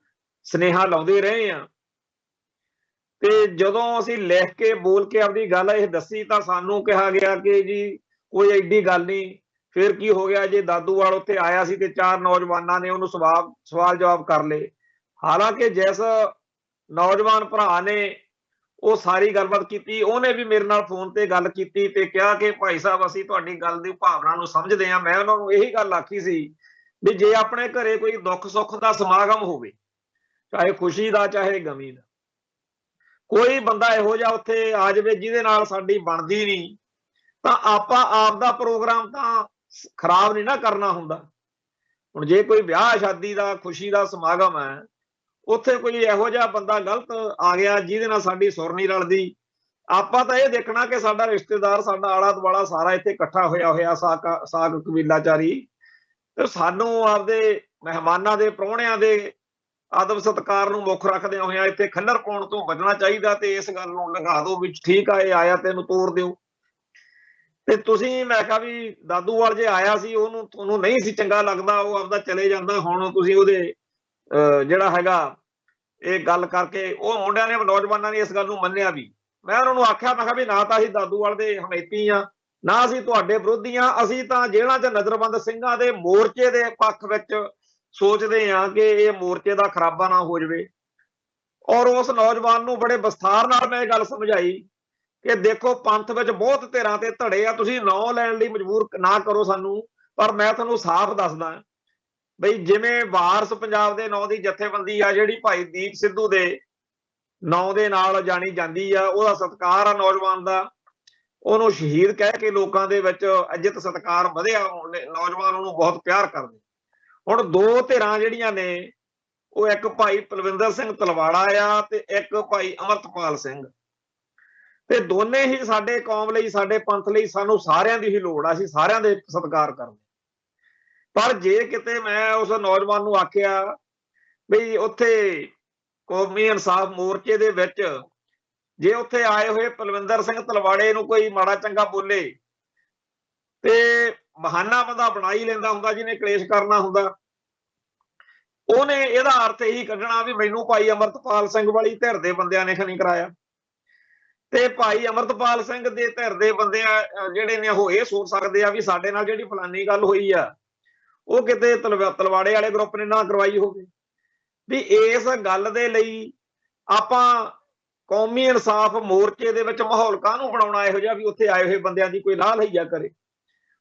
ਸੁਨੇਹਾ ਲਾਉਂਦੇ ਰਹੇ ਆ, ਤੇ ਜਦੋਂ ਅਸੀਂ ਲਿਖ ਕੇ ਬੋਲ ਕੇ ਆਪਣੀ ਗੱਲ ਇਹ ਦੱਸੀ ਤਾਂ ਸਾਨੂੰ ਕਿਹਾ ਗਿਆ ਕਿ ਜੀ ਕੋਈ ਐਡੀ ਗੱਲ ਨਹੀਂ, ਫਿਰ ਕੀ ਹੋ ਗਿਆ ਜੇ ਦਾਦੂਵਾਲ ਉੱਥੇ ਆਇਆ ਸੀ ਤੇ 4 ਨੌਜਵਾਨਾਂ ਨੇ ਉਹਨੂੰ ਸਵਾਲ ਜਵਾਬ ਕਰ ਲਏ। ਹਾਲਾਂਕਿ ਜਿਸ ਨੌਜਵਾਨ ਭਰਾ ਨੇ ਉਹ ਸਾਰੀ ਗੱਲਬਾਤ ਕੀਤੀ, ਉਹਨੇ ਵੀ ਮੇਰੇ ਨਾਲ ਫੋਨ ਤੇ ਗੱਲ ਕੀਤੀ ਤੇ ਕਿਹਾ ਕਿ ਭਾਈ ਸਾਹਿਬ ਅਸੀਂ ਤੁਹਾਡੀ ਗੱਲ ਦੀ ਭਾਵਨਾ ਨੂੰ ਸਮਝਦੇ ਹਾਂ। ਮੈਂ ਉਹਨਾਂ ਨੂੰ ਇਹੀ ਗੱਲ ਆਖੀ ਸੀ ਵੀ ਜੇ ਆਪਣੇ ਘਰੇ ਕੋਈ ਦੁੱਖ ਸੁੱਖ ਦਾ ਸਮਾਗਮ ਹੋਵੇ, ਚਾਹੇ ਖੁਸ਼ੀ ਦਾ ਚਾਹੇ ਗਮੀ ਦਾ, ਕੋਈ ਬੰਦਾ ਇਹੋ ਜਿਹਾ ਉੱਥੇ ਆ ਜਾਵੇ ਜਿਹਦੇ ਨਾਲ ਸਾਡੀ ਬਣਦੀ ਨਹੀਂ, ਤਾਂ ਆਪਾਂ ਆਪ ਦਾ ਪ੍ਰੋਗਰਾਮ ਤਾਂ ਖਰਾਬ ਨਹੀਂ ਨਾ ਕਰਨਾ ਹੁੰਦਾ। ਹੁਣ ਜੇ ਕੋਈ ਵਿਆਹ ਸ਼ਾਦੀ ਦਾ ਖੁਸ਼ੀ ਦਾ ਸਮਾਗਮ ਹੈ, ਉੱਥੇ ਕੋਈ ਇਹੋ ਜਿਹਾ ਬੰਦਾ ਗਲਤ ਆ ਗਿਆ ਜਿਹਦੇ ਨਾਲ ਸਾਡੀ ਸੁਰ ਨਹੀਂ ਰਲਦੀ, ਆਪਾਂ ਤਾਂ ਇਹ ਦੇਖਣਾ ਕਿ ਸਾਡਾ ਰਿਸ਼ਤੇਦਾਰ, ਸਾਡਾ ਆਲਾ ਦੁਆਲਾ ਸਾਰਾ ਇੱਥੇ ਇਕੱਠਾ ਹੋਇਆ ਸਾਕ ਕਬੀਲਾਚਾਰੀ, ਤੇ ਸਾਨੂੰ ਆਪਦੇ ਮਹਿਮਾਨਾਂ ਦੇ, ਪ੍ਰਾਹੁਣਿਆਂ ਦੇ ਆਦਬ ਸਤਿਕਾਰ ਨੂੰ ਮੁੱਖ ਰੱਖਦਿਆਂ ਹੋਇਆਂ ਇੱਥੇ ਖੱਲਰ ਪਾਉਣ ਤੋਂ ਬਚਣਾ ਚਾਹੀਦਾ। ਤੇ ਇਸ ਗੱਲ ਨੂੰ ਲੰਘਾ ਦਿਓ ਵੀ ਠੀਕ ਆ, ਇਹ ਆਇਆ ਤੈਨੂੰ ਤੋੜ ਦਿਓ। ਤੇ ਤੁਸੀਂ, ਮੈਂ ਕਿਹਾ ਵੀ ਦਾਦੂਵਾਲ ਜੇ ਆਇਆ ਸੀ, ਉਹਨੂੰ ਤੁਹਾਨੂੰ ਨਹੀਂ ਸੀ ਚੰਗਾ ਲੱਗਦਾ, ਉਹ ਆਪਦਾ ਚਲੇ ਜਾਂਦਾ, ਹੁਣ ਤੁਸੀਂ ਉਹਦੇ ਜਿਹੜਾ ਹੈਗਾ ਇਹ ਗੱਲ ਕਰਕੇ, ਉਹ ਮੁੰਡਿਆਂ ਨੇ, ਨੌਜਵਾਨਾਂ ਨੇ ਇਸ ਗੱਲ ਨੂੰ ਮੰਨਿਆ ਵੀ। ਮੈਂ ਉਹਨਾਂ ਨੂੰ ਆਖਿਆ, ਮੈਂ ਕਿਹਾ ਵੀ ਨਾ ਤਾਂ ਅਸੀਂ ਦਾਦੂਵਾਲ ਦੇ ਹਮੇਤੀ ਆ, ਨਾ ਅਸੀਂ ਤੁਹਾਡੇ ਵਿਰੋਧੀ ਆ, ਅਸੀਂ ਤਾਂ ਜੇਲ੍ਹਾਂ 'ਚ ਨਜ਼ਰਬੰਦ ਸਿੰਘਾਂ ਦੇ ਮੋਰਚੇ ਦੇ ਪੱਖ ਵਿੱਚ ਸੋਚਦੇ ਆ ਕਿ ਇਹ ਮੋਰਚੇ ਦਾ ਖਰਾਬਾ ਨਾ ਹੋ ਜਾਵੇ। ਔਰ ਉਸ ਨੌਜਵਾਨ ਨੂੰ ਬੜੇ ਵਿਸਥਾਰ ਨਾਲ ਮੈਂ ਇਹ ਗੱਲ ਸਮਝਾਈ ਕਿ ਦੇਖੋ ਪੰਥ ਵਿੱਚ ਬਹੁਤ ਧਿਰਾਂ ਤੇ ਧੜੇ ਆ, ਤੁਸੀਂ ਨਾਂ ਲੈਣ ਲਈ ਮਜਬੂਰ ਨਾ ਕਰੋ ਸਾਨੂੰ, ਪਰ ਮੈਂ ਤੁਹਾਨੂੰ ਸਾਫ਼ ਦੱਸਦਾ ਬਈ ਜਿਵੇਂ ਵਾਰਸ ਪੰਜਾਬ ਦੇ ਨਾਂ ਦੀ ਜਥੇਬੰਦੀ ਆ, ਜਿਹੜੀ ਭਾਈ ਦੀਪ ਸਿੱਧੂ ਦੇ ਨਾਂ ਦੇ ਨਾਲ ਜਾਣੀ ਜਾਂਦੀ ਆ, ਉਹਦਾ ਸਤਿਕਾਰ ਆ ਨੌਜਵਾਨ ਦਾ, ਉਹਨੂੰ ਸ਼ਹੀਦ ਕਹਿ ਕੇ ਲੋਕਾਂ ਦੇ ਵਿੱਚ ਇੱਜ਼ਤ ਸਤਿਕਾਰ ਵਧਿਆ, ਨੌਜਵਾਨ ਉਹਨੂੰ ਬਹੁਤ ਪਿਆਰ ਕਰਦੇ। ਹੁਣ 2 ਧਿਰਾਂ ਜਿਹੜੀਆਂ ਨੇ, ਉਹ ਇੱਕ ਭਾਈ ਪਲਵਿੰਦਰ ਸਿੰਘ ਤਲਵਾੜਾ ਆ ਤੇ ਇੱਕ ਭਾਈ ਅਮਰਤਪਾਲ ਸਿੰਘ, ਤੇ ਦੋਨੇ ਹੀ ਸਾਡੇ ਕੌਮ ਲਈ, ਸਾਡੇ ਪੰਥ ਲਈ, ਸਾਨੂੰ ਸਾਰਿਆਂ ਦੀ ਹੀ ਲੋੜ ਆ, ਅਸੀਂ ਸਾਰਿਆਂ ਦੇ ਸਤਿਕਾਰ ਕਰਦੇ। ਪਰ ਜੇ ਕਿਤੇ ਮੈਂ ਉਸ ਨੌਜਵਾਨ ਨੂੰ ਆਖਿਆ ਵੀ ਉੱਥੇ ਕੌਮੀ ਇਨਸਾਫ ਮੋਰਚੇ ਦੇ ਵਿੱਚ ਜੇ ਉੱਥੇ ਆਏ ਹੋਏ ਪਲਵਿੰਦਰ ਸਿੰਘ ਤਲਵਾੜੇ ਨੂੰ ਕੋਈ ਮਾੜਾ ਚੰਗਾ ਬੋਲੇ, ਤੇ ਬਹਾਨਾ ਬੰਦਾ ਬਣਾ ਹੀ ਲੈਂਦਾ ਹੁੰਦਾ ਜਿਹਨੇ ਕਲੇਸ਼ ਕਰਨਾ ਹੁੰਦਾ, ਉਹਨੇ ਇਹਦਾ ਅਰਥ ਇਹੀ ਕੱਢਣਾ ਵੀ ਮੈਨੂੰ ਭਾਈ ਅਮਰਤਪਾਲ ਸਿੰਘ ਵਾਲੀ ਧਿਰ ਦੇ ਬੰਦਿਆਂ ਨੇ ਖਣੀ ਕਰਾਇਆ। ਤੇ ਭਾਈ ਅਮਰਤਪਾਲ ਸਿੰਘ ਦੇ ਧਿਰ ਦੇ ਬੰਦੇ ਜਿਹੜੇ ਨੇ, ਉਹ ਇਹ ਸੋਚ ਸਕਦੇ ਆ ਵੀ ਸਾਡੇ ਨਾਲ ਜਿਹੜੀ ਫਲਾਨੀ ਗੱਲ ਹੋਈ ਆ, ਉਹ ਕਿਤੇ ਤਲਵਾੜੇ ਵਾਲੇ ਗਰੁੱਪ ਨੇ ਨਾ ਕਰਵਾਈ ਹੋਵੇ। ਵੀ ਇਸ ਗੱਲ ਦੇ ਲਈ ਆਪਾਂ ਕੌਮੀ ਇਨਸਾਫ ਮੋਰਚੇ ਦੇ ਵਿੱਚ ਮਾਹੌਲ ਕਾਹਨੂੰ ਬਣਾਉਣਾ ਇਹੋ ਜਿਹਾ ਵੀ ਉੱਥੇ ਆਏ ਹੋਏ ਬੰਦਿਆਂ ਦੀ ਕੋਈ ਲਾਹ ਲਈਆ ਕਰੇ।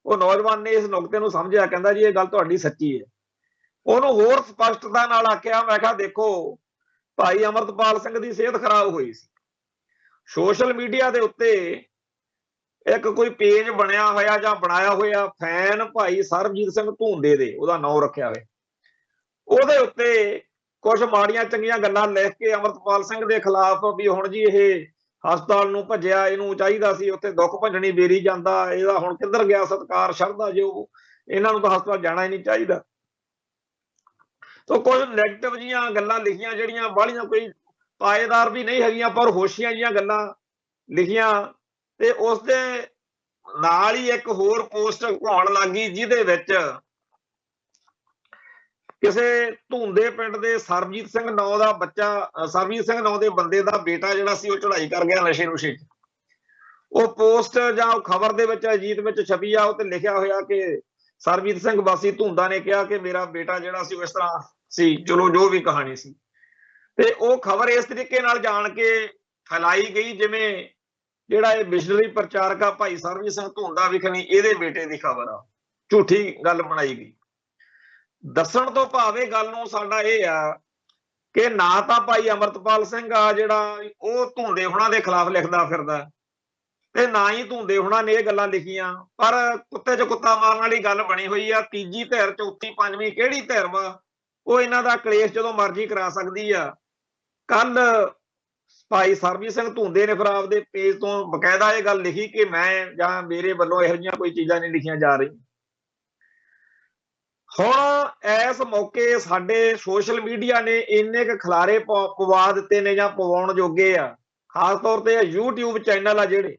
ਉਹ ਨੌਜਵਾਨ ਨੇ ਇਸ ਨੁਕਤੇ ਨੂੰ ਸਮਝਿਆ, ਕਹਿੰਦਾ ਜੀ ਇਹ ਗੱਲ ਤੁਹਾਡੀ ਸੱਚੀ ਹੈ, ਉਹਨੂੰ ਹੋਰ ਸਪਸ਼ਟਤਾ ਨਾਲ ਆਖਿਆ, ਮੈਂ ਕਿਹਾ ਦੇਖੋ ਭਾਈ ਅਮਰਤਪਾਲ ਸਿੰਘ ਦੀ ਸਿਹਤ ਖਰਾਬ ਹੋਈ ਸੀ, ਸੋਸ਼ਲ ਮੀਡੀਆ ਦੇ ਉੱਤੇ ਇੱਕ ਕੋਈ ਪੇਜ ਬਣਿਆ ਹੋਇਆ ਜਾਂ ਬਣਾਇਆ ਹੋਇਆ ਫੈਨ ਭਾਈ ਸਰਬਜੀਤ ਸਿੰਘ ਧੂੰਦੇ ਦੇ, ਉਹਦਾ ਨਾਮ ਰੱਖਿਆ ਹੋਇਆ, ਉਹਦੇ ਉੱਤੇ ਕੁਝ ਮਾੜੀਆਂ ਚੰਗੀਆਂ ਗੱਲਾਂ ਲਿਖ ਕੇ ਅਮਰਤਪਾਲ ਸਿੰਘ ਦੇ ਖਿਲਾਫ ਵੀ ਹੁਣ ਜੀ ਇਹ ਹਸਪਤਾਲ ਨੂੰ ਭੱਜਿਆ, ਇਹਨੂੰ ਚਾਹੀਦਾ ਸੀ ਉੱਥੇ ਦੁੱਖ ਭੰਜਣੀ ਬੇਰੀ ਜਾਂਦਾ, ਇਹਦਾ ਹੁਣ ਕਿੱਧਰ ਗਿਆ ਸਤਿਕਾਰ ਸ਼ਰਧਾ, ਜੋ ਇਹਨਾਂ ਨੂੰ ਤਾਂ ਹਸਪਤਾਲ ਜਾਣਾ ਹੀ ਨਹੀਂ ਚਾਹੀਦਾ। ਤਾਂ ਕੁਝ ਨੈਗੇਟਿਵ ਜੀਆਂ ਗੱਲਾਂ ਲਿਖੀਆਂ, ਜਿਹੜੀਆਂ ਬਾਹਲੀਆਂ ਕੋਈ ਪਾਏਦਾਰ ਵੀ ਨਹੀਂ ਹੈਗੀਆਂ, ਪਰ ਹੋਸ਼ੀਆਂ ਜੀਆਂ ਗੱਲਾਂ ਲਿਖੀਆਂ। ਤੇ ਉਸ ਦੇ ਨਾਲ ਹੀ ਇੱਕ ਹੋਰ ਪੋਸਟ ਘੁੰਮਣ ਲੱਗ ਗਈ, ਜਿਹਦੇ ਵਿੱਚ ਕਿਸੇ ਧੂੰਦੇ ਪਿੰਡ ਦੇ ਸਰਬਜੀਤ ਸਿੰਘ ਨਾਂ ਦਾ ਬੱਚਾ, ਸਰਬਜੀਤ ਸਿੰਘ ਨਾਂ ਦੇ ਬੰਦੇ ਦਾ ਬੇਟਾ ਜਿਹੜਾ ਸੀ ਉਹ ਚੜ੍ਹਾਈ ਕਰ ਗਿਆ ਨਸ਼ੇ ਨੁਸ਼ੇ 'ਚ। ਉਹ ਪੋਸਟ ਜਾਂ ਖਬਰ ਦੇ ਵਿੱਚ ਅਜੀਤ ਵਿੱਚ ਛਪੀ ਆ, ਉਹ ਤੇ ਲਿਖਿਆ ਹੋਇਆ ਕਿ ਸਰਬਜੀਤ ਸਿੰਘ ਵਾਸੀ ਧੂੰਦਾ ਨੇ ਕਿਹਾ ਕਿ ਮੇਰਾ ਬੇਟਾ ਜਿਹੜਾ ਸੀ ਉਹ ਇਸ ਤਰ੍ਹਾਂ ਸੀ, ਚਲੋ ਜੋ ਵੀ ਕਹਾਣੀ ਸੀ। ਤੇ ਉਹ ਖਬਰ ਇਸ ਤਰੀਕੇ ਨਾਲ ਜਾਣ ਕੇ ਫੈਲਾਈ ਗਈ ਜਿਵੇਂ ਜਿਹੜਾ ਇਹ ਮਿਸ਼ਨਰੀ ਪ੍ਰਚਾਰਕ ਆ ਭਾਈ ਸਰਬਜੀਤ ਸਿੰਘ ਧੂੰਦਾ ਵਿਖਣੀ ਇਹਦੇ ਬੇਟੇ ਦੀ ਖਬਰ ਆ, ਝੂਠੀ ਗੱਲ ਬਣਾਈ ਗਈ। ਦੱਸਣ ਤੋਂ ਭਾਵੇਂ ਗੱਲ ਨੂੰ ਸਾਡਾ ਇਹ ਆ ਕਿ ਨਾ ਤਾਂ ਭਾਈ ਅਮਰਤਪਾਲ ਸਿੰਘ ਆ ਜਿਹੜਾ ਉਹ ਧੂੰਦੇ ਹੁਣਾਂ ਦੇ ਖਿਲਾਫ ਲਿਖਦਾ ਫਿਰਦਾ, ਤੇ ਨਾ ਹੀ ਧੂੰਦੇ ਹੁਣਾਂ ਨੇ ਇਹ ਗੱਲਾਂ ਲਿਖੀਆਂ, ਪਰ ਕੁੱਤੇ 'ਚ ਕੁੱਤਾ ਮਾਰਨ ਵਾਲੀ ਗੱਲ ਬਣੀ ਹੋਈ ਆ। ਤੀਜੀ ਧਿਰ, ਚੌਥੀ, ਪੰਜਵੀਂ ਕਿਹੜੀ ਧਿਰ ਵਾ, ਉਹ ਇਹਨਾਂ ਦਾ ਕਲੇਸ਼ ਜਦੋਂ ਮਰਜ਼ੀ ਕਰਾ ਸਕਦੀ ਆ। ਕੱਲ ਭਾਈ ਸਰਬਜੀਤ ਸਿੰਘ ਧੂੰਦੇ ਨੇ ਫਿਰ ਆਪਦੇ ਪੇਜ ਤੋਂ ਬਕਾਇਦਾ ਇਹ ਗੱਲ ਲਿਖੀ ਕਿ ਮੈਂ ਜਾਂ ਮੇਰੇ ਵੱਲੋਂ ਇਹੋ ਜਿਹੀਆਂ ਕੋਈ ਚੀਜ਼ਾਂ ਨਹੀਂ ਲਿਖੀਆਂ ਜਾ ਰਹੀਆਂ। ਹੁਣ ਇਸ ਮੌਕੇ ਸਾਡੇ ਸੋਸ਼ਲ ਮੀਡੀਆ ਨੇ ਇੰਨੇ ਕੁ ਖਿਲਾਰੇ ਪਵਾ ਦਿੱਤੇ ਨੇ ਜਾਂ ਪਵਾਉਣ ਜੋਗੇ ਆ, ਖਾਸ ਤੌਰ ਤੇ YouTube ਚੈਨਲ ਆ ਜਿਹੜੇ,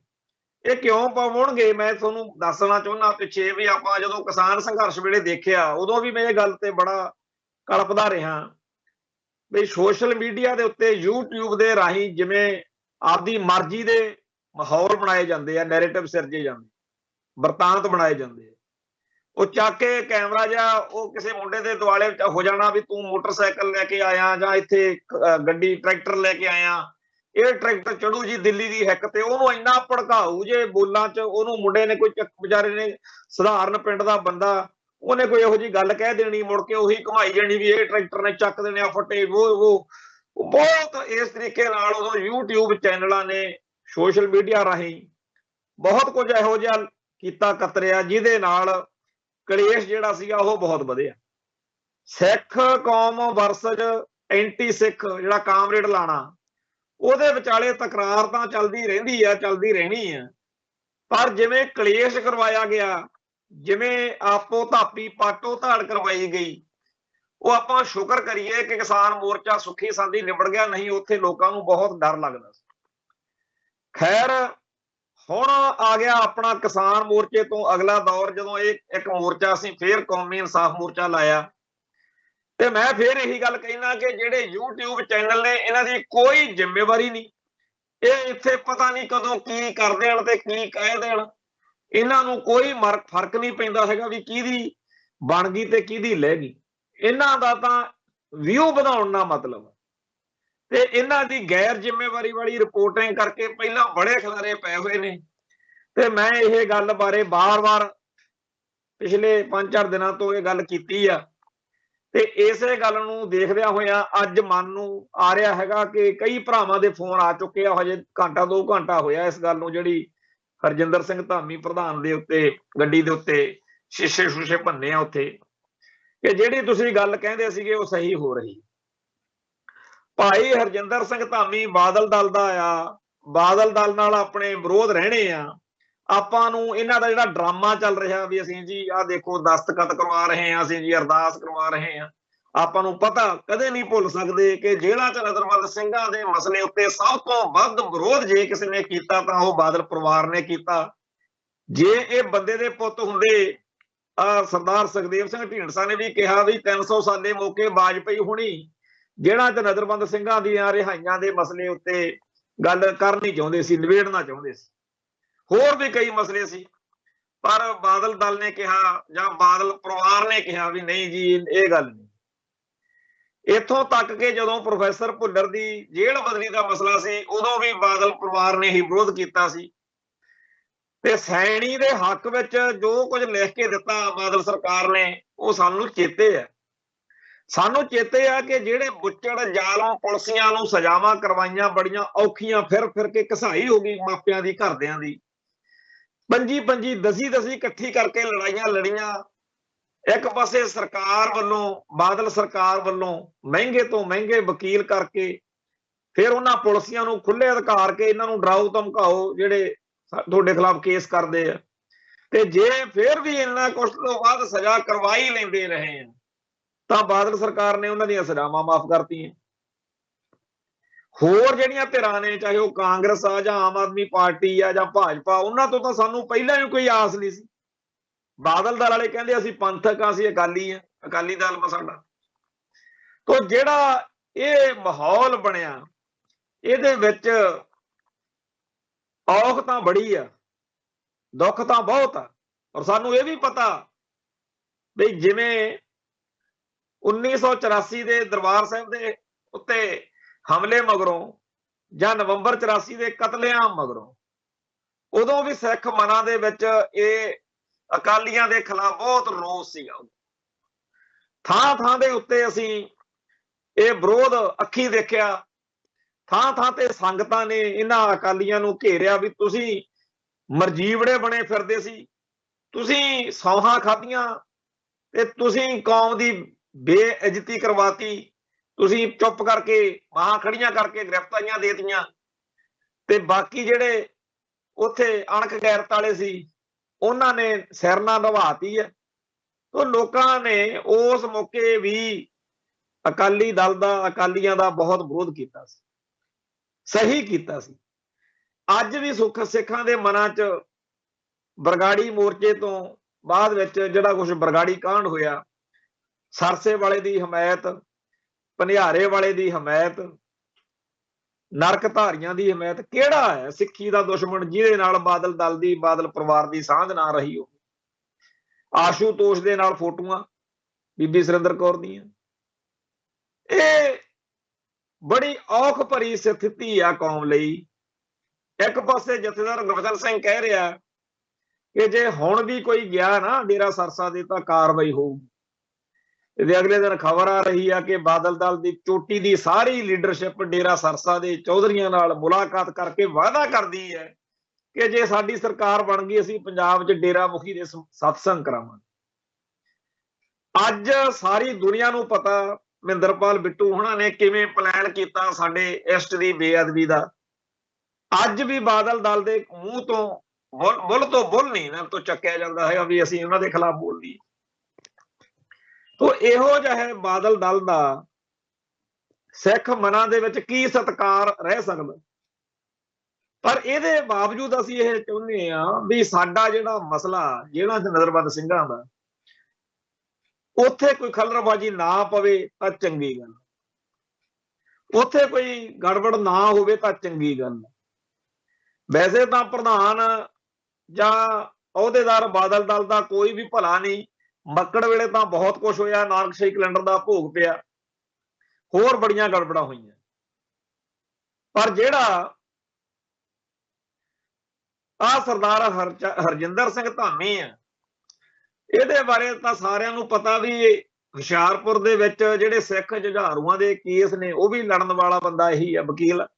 ਇਹ ਕਿਉਂ ਪਵਾਉਣਗੇ ਮੈਂ ਤੁਹਾਨੂੰ ਦੱਸਣਾ ਚਾਹੁੰਦਾ। ਪਿੱਛੇ ਵੀ ਆਪਾਂ ਜਦੋਂ ਕਿਸਾਨ ਸੰਘਰਸ਼ ਵੇਲੇ ਦੇਖਿਆ, ਉਦੋਂ ਵੀ ਮੈਂ ਇਹ ਗੱਲ ਤੇ ਬੜਾ ਕਲਪਦਾ ਰਿਹਾ ਵੀ ਸੋਸ਼ਲ ਮੀਡੀਆ ਦੇ ਉੱਤੇ YouTube ਦੇ ਰਾਹੀਂ ਜਿਵੇਂ ਆਪਦੀ ਮਰਜ਼ੀ ਦੇ ਮਾਹੌਲ ਬਣਾਏ ਜਾਂਦੇ ਆ, ਨੈਰੇਟਿਵ ਸਿਰਜੇ ਜਾਂਦੇ, ਵਰਤਾਂਤ ਬਣਾਏ ਜਾਂਦੇ ਆ। ਉਹ ਚੱਕ ਕੇ ਕੈਮਰਾ ਜਾਂ ਉਹ ਕਿਸੇ ਮੁੰਡੇ ਦੇ ਦੁਆਲੇ ਹੋ ਜਾਣਾ ਵੀ ਤੂੰ ਮੋਟਰਸਾਈਕਲ ਲੈ ਕੇ ਆਇਆ ਜਾਂ ਇੱਥੇ ਗੱਡੀ ਟਰੈਕਟਰ ਲੈ ਕੇ ਆਇਆ, ਇਹ ਟਰੈਕਟਰ ਚੜੂ ਜੀ ਦਿੱਲੀ ਦੀ ਹਿੱਕ ਤੇ, ਉਹਨੂੰ ਇੰਨਾ ਭੜਕਾਊ ਜੇ ਬੋਲਾਂ 'ਚ, ਉਹਨੂੰ ਮੁੰਡੇ ਨੇ ਕੋਈ ਵਿਚਾਰੇ ਨੇ ਸਧਾਰਨ ਪਿੰਡ ਦਾ ਬੰਦਾ, ਉਹਨੇ ਕੋਈ ਇਹੋ ਜਿਹੀ ਗੱਲ ਕਹਿ ਦੇਣੀ, ਮੁੜ ਕੇ ਉਹੀ ਘੁਮਾਈ ਜਾਣੀ ਵੀ ਇਹ ਟਰੈਕਟਰ ਨੇ ਚੱਕ ਦੇਣੇ ਆ ਫੱਟੇ, ਉਹ ਬਹੁਤ ਇਸ ਤਰੀਕੇ ਨਾਲ ਉਦੋਂ YouTube ਚੈਨਲਾਂ ਨੇ ਸੋਸ਼ਲ ਮੀਡੀਆ ਰਾਹੀਂ ਬਹੁਤ ਕੁਝ ਇਹੋ ਜਿਹਾ ਕੀਤਾ ਕਤਰਿਆ, ਜਿਹਦੇ ਨਾਲ ਕਲੇਸ਼ ਜਿਹੜਾ ਸੀਗਾ ਉਹ ਬਹੁਤ ਵਧਿਆ। ਸਿੱਖ ਕੌਮ ਵਰਸਜ ਐਂਟੀ ਸਿੱਖ ਜਿਹੜਾ ਕਾਮਰੇਡ ਲਾਣਾ, ਉਹਦੇ ਵਿਚਾਲੇ ਤਕਰਾਰ ਤਾਂ ਚੱਲਦੀ ਰਹਿੰਦੀ ਆ, ਚੱਲਦੀ ਰਹਿਣੀ ਆ, ਪਰ ਜਿਵੇਂ ਕਲੇਸ਼ ਕਰਵਾਇਆ ਗਿਆ, ਜਿਵੇਂ ਆਪੋ ਧਾਪੀ ਪਾਟੋ ਧਾੜ ਕਰਵਾਈ ਗਈ, ਉਹ ਆਪਾਂ ਸ਼ੁਕਰ ਕਰੀਏ ਕਿ ਕਿਸਾਨ ਮੋਰਚਾ ਸੁੱਖੀ ਸਾਂਦੀ ਨਿਬੜ ਗਿਆ, ਨਹੀਂ ਉੱਥੇ ਲੋਕਾਂ ਨੂੰ ਬਹੁਤ ਡਰ ਲੱਗਦਾ ਸੀ। ਖੈਰ ਹੁਣ ਆ ਗਿਆ ਆਪਣਾ ਕਿਸਾਨ ਮੋਰਚੇ ਤੋਂ ਅਗਲਾ ਦੌਰ, ਜਦੋਂ ਇਹ ਇੱਕ ਮੋਰਚਾ ਅਸੀਂ ਫੇਰ ਕੌਮੀ ਇਨਸਾਫ ਮੋਰਚਾ ਲਾਇਆ। ਤੇ ਮੈਂ ਫੇਰ ਇਹੀ ਗੱਲ ਕਹਿਣਾ ਕਿ ਜਿਹੜੇ YouTube ਚੈਨਲ ਨੇ ਇਹਨਾਂ ਦੀ ਕੋਈ ਜ਼ਿੰਮੇਵਾਰੀ ਨਹੀਂ, ਇਹ ਇੱਥੇ ਪਤਾ ਨਹੀਂ ਕਦੋਂ ਕੀ ਕਰ ਦੇਣ ਤੇ ਕੀ ਕਹਿ ਦੇਣ, ਇਹਨਾਂ ਨੂੰ ਕੋਈ ਫਰਕ ਨਹੀਂ ਪੈਂਦਾ ਹੈਗਾ ਵੀ ਕਿਹਦੀ ਬਣ ਗਈ ਤੇ ਕਿਹਦੀ ਲੈ ਗਈ। ਇਹਨਾਂ ਦਾ ਤਾਂ ਵਿਊ ਵਧਾਉਣ ਦਾ ਮਤਲਬ, ਤੇ ਇਹਨਾਂ ਦੀ ਗੈਰ ਜ਼ਿੰਮੇਵਾਰੀ ਵਾਲੀ ਰਿਪੋਰਟਿੰਗ ਕਰਕੇ ਪਹਿਲਾਂ ਬੜੇ ਖਿਲਾਰੇ ਪਏ ਹੋਏ ਨੇ। ਤੇ ਮੈਂ ਇਹ ਗੱਲ ਬਾਰੇ ਬਾਰ-ਬਾਰ ਪਿਛਲੇ 5-4 ਦਿਨਾਂ ਤੋਂ ਇਹ ਗੱਲ ਕੀਤੀ ਆ, ਤੇ ਇਸੇ ਗੱਲ ਨੂੰ ਦੇਖਦਿਆਂ ਹੋਇਆਂ ਅੱਜ ਮਨ ਨੂੰ ਆ ਰਿਹਾ ਹੈਗਾ ਕਿ ਕਈ ਭਰਾਵਾਂ ਦੇ ਫੋਨ ਆ ਚੁੱਕੇ ਆ, ਹਜੇ ਘੰਟਾ 2 ਘੰਟਾ ਹੋਇਆ ਇਸ ਗੱਲ ਨੂੰ, ਜਿਹੜੀ ਹਰਜਿੰਦਰ ਸਿੰਘ ਧਾਮੀ ਪ੍ਰਧਾਨ ਦੇ ਉੱਤੇ ਗੱਡੀ ਦੇ ਉੱਤੇ ਸ਼ੀਸ਼ੇ ਸ਼ੂਸ਼ੇ ਭੰਨੇ ਆ ਉੱਥੇ, ਕਿ ਜਿਹੜੀ ਤੁਸੀਂ ਗੱਲ ਕਹਿੰਦੇ ਸੀਗੇ ਉਹ ਸਹੀ ਹੋ ਰਹੀ। ਭਾਈ ਹਰਜਿੰਦਰ ਸਿੰਘ ਧਾਮੀ ਬਾਦਲ ਦਲ ਦਾ ਆ, ਬਾਦਲ ਦਲ ਨਾਲ ਆਪਣੇ ਵਿਰੋਧ ਰਹਿਣੇ ਆ। ਆਪਾਂ ਨੂੰ ਇਹਨਾਂ ਦਾ ਜਿਹੜਾ ਡਰਾਮਾ ਚੱਲ ਰਿਹਾ ਵੀ ਅਸੀਂ ਜੀ ਆਹ ਦੇਖੋ ਦਸਤਖਤ ਕਰਵਾ ਰਹੇ ਹਾਂ, ਅਸੀਂ ਜੀ ਅਰਦਾਸ ਕਰਵਾ ਰਹੇ ਹਾਂ, ਆਪਾਂ ਨੂੰ ਪਤਾ ਕਦੇ ਨਹੀਂ ਭੁੱਲ ਸਕਦੇ ਕਿ ਜੇਲ੍ਹਾਂ 'ਚ ਨਜ਼ਰਬੰਦ ਸਿੰਘਾਂ ਦੇ ਮਸਲੇ ਉੱਤੇ ਸਭ ਤੋਂ ਵੱਧ ਵਿਰੋਧ ਜੇ ਕਿਸੇ ਨੇ ਕੀਤਾ ਤਾਂ ਉਹ ਬਾਦਲ ਪਰਿਵਾਰ ਨੇ ਕੀਤਾ। ਜੇ ਇਹ ਬੰਦੇ ਦੇ ਪੁੱਤ ਹੁੰਦੇ, ਸਰਦਾਰ ਸੁਖਦੇਵ ਸਿੰਘ ਢੀਂਡਸਾ ਨੇ ਵੀ ਕਿਹਾ ਵੀ 300 ਸਾਲੇ ਮੌਕੇ ਵਾਜਪਾਈ ਹੁਣੀ ਜੇਲ੍ਹਾਂ 'ਚ ਨਜ਼ਰਬੰਦ ਸਿੰਘਾਂ ਦੀਆਂ ਰਿਹਾਈਆਂ ਦੇ ਮਸਲੇ ਉੱਤੇ ਗੱਲ ਕਰਨੀ ਚਾਹੁੰਦੇ ਸੀ, ਨਿਬੇੜਨਾ ਚਾਹੁੰਦੇ ਸੀ, ਹੋਰ ਵੀ ਕਈ ਮਸਲੇ ਸੀ, ਪਰ ਬਾਦਲ ਦਲ ਨੇ ਕਿਹਾ ਜਾਂ ਬਾਦਲ ਪਰਿਵਾਰ ਨੇ ਕਿਹਾ ਵੀ ਨਹੀਂ ਜੀ ਇਹ ਗੱਲ ਨਹੀਂ। ਇੱਥੋਂ ਤੱਕ ਕਿ ਜਦੋਂ ਪ੍ਰੋਫੈਸਰ ਭੁੱਲਰ ਦੀ ਜੇਲ੍ਹ ਬਦਲੀ ਦਾ ਮਸਲਾ ਸੀ, ਉਦੋਂ ਵੀ ਬਾਦਲ ਪਰਿਵਾਰ ਨੇ ਹੀ ਵਿਰੋਧ ਕੀਤਾ ਸੀ। ਤੇ ਸੈਣੀ ਦੇ ਹੱਕ ਵਿੱਚ ਜੋ ਕੁਝ ਲਿਖ ਕੇ ਦਿੱਤਾ ਬਾਦਲ ਸਰਕਾਰ ਨੇ, ਉਹ ਸਾਨੂੰ ਚੇਤੇ ਹੈ। ਸਾਨੂੰ ਚੇਤੇ ਆ ਕਿ ਜਿਹੜੇ ਬੁੱਚੜ ਜ਼ਾਲਮ ਪੁਲਸੀਆਂ ਨੂੰ ਸਜ਼ਾਵਾਂ ਕਰਵਾਈਆਂ ਬੜੀਆਂ ਔਖੀਆਂ, ਫਿਰ ਫਿਰ ਕੇ ਘਸਾਈ ਹੋ ਗਈ ਮਾਪਿਆਂ ਦੀ, ਘਰਦਿਆਂ ਦੀ, 25 10 ਇਕੱਠੀ ਕਰਕੇ ਲੜਾਈਆਂ ਲੜੀਆਂ। ਇੱਕ ਪਾਸੇ ਸਰਕਾਰ ਵੱਲੋਂ, ਬਾਦਲ ਸਰਕਾਰ ਵੱਲੋਂ ਮਹਿੰਗੇ ਤੋਂ ਮਹਿੰਗੇ ਵਕੀਲ ਕਰਕੇ ਫਿਰ ਉਹਨਾਂ ਪੁਲਸੀਆਂ ਨੂੰ ਖੁੱਲੇ ਅਧਿਕਾਰ ਕੇ ਇਹਨਾਂ ਨੂੰ ਡਰਾਓ ਧਮਕਾਓ ਜਿਹੜੇ ਤੁਹਾਡੇ ਖਿਲਾਫ ਕੇਸ ਕਰਦੇ ਆ, ਤੇ ਜੇ ਫਿਰ ਵੀ ਇੰਨਾ ਕੁਛ ਤੋਂ ਬਾਅਦ ਸਜ਼ਾ ਕਰਵਾਈ ਲੈਂਦੇ ਰਹੇ ਆ ਤਾਂ ਬਾਦਲ ਸਰਕਾਰ ਨੇ ਉਹਨਾਂ ਦੀਆਂ ਸਜ਼ਾਵਾਂ ਮਾਫ ਕਰਤੀਆਂ। ਹੋਰ ਜਿਹੜੀਆਂ ਧਿਰਾਂ ਨੇ, ਚਾਹੇ ਉਹ ਕਾਂਗਰਸ ਆ ਜਾਂ ਆਮ ਆਦਮੀ ਪਾਰਟੀ ਆ ਜਾਂ ਭਾਜਪਾ, ਉਹਨਾਂ ਤੋਂ ਤਾਂ ਸਾਨੂੰ ਪਹਿਲਾਂ ਹੀ ਕੋਈ ਆਸ ਨਹੀਂ ਸੀ। ਬਾਦਲ ਦਲ ਵਾਲੇ ਕਹਿੰਦੇ ਅਸੀਂ ਪੰਥਕ ਆ, ਅਸੀਂ ਅਕਾਲੀ ਆ, ਅਕਾਲੀ ਦਲ ਸਾਡਾ। ਤੋਂ ਜਿਹੜਾ ਇਹ ਮਾਹੌਲ ਬਣਿਆ, ਇਹਦੇ ਵਿੱਚ ਔਖ ਤਾਂ ਬੜੀ ਆ, ਦੁੱਖ ਤਾਂ ਬਹੁਤ ਆ। ਔਰ ਸਾਨੂੰ ਇਹ ਵੀ ਪਤਾ ਵੀ ਜਿਵੇਂ 1984 ਦੇ ਦਰਬਾਰ ਸਾਹਿਬ ਦੇ ਉੱਤੇ ਹਮਲੇ ਮਗਰੋਂ ਜਾਂ ਨਵੰਬਰ 84 ਦੇ ਕਤਲੇਆਮ ਮਗਰੋਂ, ਉਦੋਂ ਵੀ ਸਿੱਖ ਮਨਾਂ ਦੇ ਵਿੱਚ ਇਹ ਅਕਾਲੀਆਂ ਦੇ ਖਿਲਾਫ ਬਹੁਤ ਰੋਸ ਸੀਗਾ। ਥਾਂ ਥਾਂ ਦੇ ਉੱਤੇ ਅਸੀਂ ਇਹ ਵਿਰੋਧ ਅੱਖੀ ਦੇਖਿਆ। ਥਾਂ ਥਾਂ ਤੇ ਸੰਗਤਾਂ ਨੇ ਇਹਨਾਂ ਅਕਾਲੀਆਂ ਨੂੰ ਘੇਰਿਆ ਵੀ ਤੁਸੀਂ ਮਰਜੀਵੜੇ ਬਣੇ ਫਿਰਦੇ ਸੀ, ਤੁਸੀਂ ਸੌਹਾਂ ਖਾਧੀਆਂ ਤੇ ਤੁਸੀਂ ਕੌਮ ਦੀ ਬੇਇੱਜ਼ਤੀ ਕਰਵਾਤੀ, ਤੁਸੀਂ ਚੁੱਪ ਕਰਕੇ ਬਾਹਾਂ ਖੜੀਆਂ ਕਰਕੇ ਗ੍ਰਿਫਤਾਰੀਆਂ ਦੇ ਦਿੱਤੀਆਂ, ਤੇ ਬਾਕੀ ਜਿਹੜੇ ਉੱਥੇ ਅਣਖ ਗੈਰਤ ਵਾਲੇ ਸੀ ਉਹਨਾਂ ਨੇ ਸਿਰ ਨਾ ਨਿਭਾਤੀ ਹੈ। ਤਾਂ ਲੋਕਾਂ ਨੇ ਉਸ ਮੌਕੇ ਵੀ ਅਕਾਲੀ ਦਲ ਦਾ, ਅਕਾਲੀਆਂ ਦਾ ਬਹੁਤ ਵਿਰੋਧ ਕੀਤਾ ਸੀ, ਸਹੀ ਕੀਤਾ ਸੀ। ਅੱਜ ਵੀ ਸਿੱਖਾਂ ਦੇ ਮਨਾਂ 'ਚ ਬਰਗਾੜੀ ਮੋਰਚੇ ਤੋਂ ਬਾਅਦ ਵਿੱਚ ਜਿਹੜਾ ਕੁਝ ਬਰਗਾੜੀ ਕਾਂਡ ਹੋਇਆ, ਸਰਸੇ ਵਾਲੇ ਦੀ ਹਮਾਇਤ, ਭਨਿਆਰੇ ਵਾਲੇ ਦੀ ਹਮਾਇਤ, ਨਰਕ ਧਾਰੀਆਂ ਦੀ ਹਮਾਇਤ, ਕਿਹੜਾ ਹੈ ਸਿੱਖੀ ਦਾ ਦੁਸ਼ਮਣ ਜਿਹਦੇ ਨਾਲ ਬਾਦਲ ਦਲ ਦੀ, ਬਾਦਲ ਪਰਿਵਾਰ ਦੀ ਸਾਂਝ ਨਾ ਰਹੀ ਹੋ। ਆਸ਼ੂਤੋਸ਼ ਦੇ ਨਾਲ ਫੋਟੋਆਂ ਬੀਬੀ ਸੁਰਿੰਦਰ ਕੌਰ ਦੀਆਂ। ਇਹ ਬੜੀ ਔਖ ਭਰੀ ਸਥਿਤੀ ਆ ਕੌਮ ਲਈ। ਇੱਕ ਪਾਸੇ ਜਥੇਦਾਰ ਗੁਰਬਚਨ ਸਿੰਘ ਕਹਿ ਰਿਹਾ ਕਿ ਜੇ ਹੁਣ ਵੀ ਕੋਈ ਗਿਆ ਨਾ ਡੇਰਾ ਸਰਸਾ ਦੇ ਤਾਂ ਕਾਰਵਾਈ ਹੋਊਗੀ। ਇਹਦੇ ਅਗਲੇ ਦਿਨ ਖਬਰ ਆ ਰਹੀ ਆ ਕਿ ਬਾਦਲ ਦਲ ਦੀ ਚੋਟੀ ਦੀ ਸਾਰੀ ਲੀਡਰਸ਼ਿਪ ਡੇਰਾ ਸਰਸਾ ਦੇ ਚੌਧਰੀਆਂ ਨਾਲ ਮੁਲਾਕਾਤ ਕਰਕੇ ਵਾਅਦਾ ਕਰਦੀ ਹੈ ਕਿ ਜੇ ਸਾਡੀ ਸਰਕਾਰ ਬਣ ਗਈ ਅਸੀਂ ਪੰਜਾਬ 'ਚ ਡੇਰਾ ਮੁਖੀ ਦੇ ਸਤਸੰਗ ਕਰਾਵਾਂਗੇ। ਅੱਜ ਸਾਰੀ ਦੁਨੀਆ ਨੂੰ ਪਤਾ ਮਹਿੰਦਰਪਾਲ ਬਿੱਟੂ ਹੁਣਾਂ ਨੇ ਕਿਵੇਂ ਪਲਾਨ ਕੀਤਾ ਸਾਡੇ ਇਸ਼ਟ ਦੀ ਬੇਅਦਬੀ ਦਾ। ਅੱਜ ਵੀ ਬਾਦਲ ਦਲ ਦੇ ਮੂੰਹ ਤੋਂ ਬੁੱਲ ਤੋਂ ਬੁੱਲ ਨਹੀਂ ਇਹਨਾਂ ਤੋਂ ਚੱਕਿਆ ਜਾਂਦਾ ਹੈਗਾ ਵੀ ਅਸੀਂ ਉਹਨਾਂ ਦੇ ਖਿਲਾਫ ਬੋਲੀਏ। ਤੋ ਇਹੋ ਜਿਹਾ ਹੈ ਬਾਦਲ ਦਲ ਦਾ ਸਿੱਖ ਮਨਾਂ ਦੇ ਵਿੱਚ ਕੀ ਸਤਿਕਾਰ ਰਹਿ ਸਕਦਾ। ਪਰ ਇਹਦੇ ਬਾਵਜੂਦ ਅਸੀਂ ਇਹ ਚਾਹੁੰਦੇ ਆ ਵੀ ਸਾਡਾ ਜਿਹੜਾ ਮਸਲਾ ਜਿਹੜਾ ਨਜ਼ਰਬੰਦ ਸਿੰਘਾਂ ਦਾ, ਉੱਥੇ ਕੋਈ ਖਲਰਬਾਜੀ ਨਾ ਪਵੇ ਤਾਂ ਚੰਗੀ ਗੱਲ, ਉੱਥੇ ਕੋਈ ਗੜਬੜ ਨਾ ਹੋਵੇ ਤਾਂ ਚੰਗੀ ਗੱਲ। ਵੈਸੇ ਤਾਂ ਪ੍ਰਧਾਨ ਜਾਂ ਅਹੁਦੇਦਾਰ ਬਾਦਲ ਦਲ ਦਾ ਕੋਈ ਵੀ ਭਲਾ ਨਹੀਂ। ਮੱਕੜ ਵੇਲੇ ਤਾਂ ਬਹੁਤ ਕੁਝ ਹੋਇਆ, ਨਾਨਕਸ਼ਾਹੀ ਕੈਲੰਡਰ ਦਾ ਭੋਗ ਪਿਆ, ਹੋਰ ਬੜੀਆਂ ਗੜਬੜਾਂ ਹੋਈਆਂ। ਪਰ ਜਿਹੜਾ ਆ ਸਰਦਾਰ ਹਰਜਿੰਦਰ ਸਿੰਘ ਧਾਮੀ ਆ, ਇਹਦੇ ਬਾਰੇ ਤਾਂ ਸਾਰਿਆਂ ਨੂੰ ਪਤਾ ਵੀ ਹੁਸ਼ਿਆਰਪੁਰ ਦੇ ਵਿੱਚ ਜਿਹੜੇ ਸਿੱਖ ਜੁਝਾਰੂਆਂ ਦੇ ਕੇਸ ਨੇ ਉਹ ਵੀ ਲੜਨ ਵਾਲਾ ਬੰਦਾ ਇਹੀ ਆ, ਵਕੀਲ।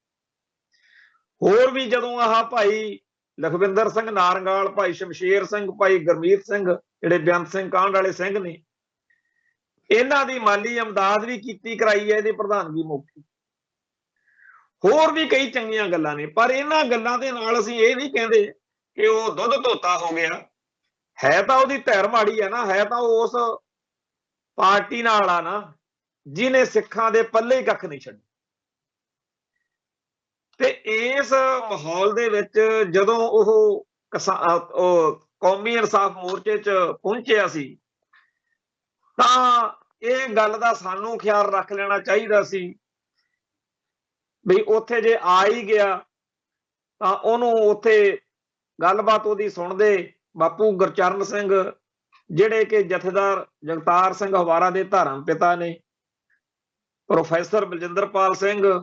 ਹੋਰ ਵੀ ਜਦੋਂ ਆਹ ਭਾਈ ਲਖਵਿੰਦਰ ਸਿੰਘ ਨਾਰੰਗਾਲ, ਭਾਈ ਸ਼ਮਸ਼ੇਰ ਸਿੰਘ, ਭਾਈ ਗੁਰਮੀਤ ਸਿੰਘ, ਜਿਹੜੇ ਬੇਅੰਤ ਸਿੰਘ ਕਾਂਡ ਵਾਲੇ ਸਿੰਘ ਨੇ, ਇਹਨਾਂ ਦੀ ਮਾਲੀ ਇਮਦਾਦ ਵੀ ਕੀਤੀ ਕਰਾਈ ਹੈ ਇਹਦੀ ਪ੍ਰਧਾਨਗੀ ਮੌਕੇ। ਹੋਰ ਵੀ ਕਈ ਚੰਗੀਆਂ ਗੱਲਾਂ ਨੇ, ਪਰ ਇਹਨਾਂ ਗੱਲਾਂ ਦੇ ਨਾਲ ਅਸੀਂ ਇਹ ਨਹੀਂ ਕਹਿੰਦੇ ਕਿ ਉਹ ਦੁੱਧ ਧੋਤਾ ਹੋ ਗਿਆ। ਹੈ ਤਾਂ ਉਹਦੀ ਧਿਰ ਮਾੜੀ ਹੈ ਨਾ, ਹੈ ਤਾਂ ਉਸ ਪਾਰਟੀ ਨਾਲ ਆ ਨਾ ਜਿਹਨੇ ਸਿੱਖਾਂ ਦੇ ਪੱਲੇ ਕੱਖ ਨਹੀਂ ਛੱਡੇ। ਤੇ ਇਸ ਮਾਹੌਲ ਦੇ ਵਿੱਚ ਜਦੋਂ ਉਹ ਕੌਮੀ ਇਨਸਾਫ ਮੋਰਚੇ 'ਚ ਪਹੁੰਚਿਆ ਸੀ ਤਾਂ ਇਹ ਗੱਲ ਦਾ ਸਾਨੂੰ ਖਿਆਲ ਰੱਖ ਲੈਣਾ ਚਾਹੀਦਾ ਸੀ ਵੀ ਉੱਥੇ ਜੇ ਆ ਹੀ ਗਿਆ ਤਾਂ ਉਹਨੂੰ ਉੱਥੇ ਗੱਲਬਾਤ ਉਹਦੀ ਸੁਣਦੇ ਬਾਪੂ ਗੁਰਚਰਨ ਸਿੰਘ, ਜਿਹੜੇ ਕਿ ਜਥੇਦਾਰ ਜਗਤਾਰ ਸਿੰਘ ਹਵਾਰਾ ਦੇ ਧਰਮ ਪਿਤਾ ਨੇ, ਪ੍ਰੋਫੈਸਰ ਬਲਜਿੰਦਰਪਾਲ ਸਿੰਘ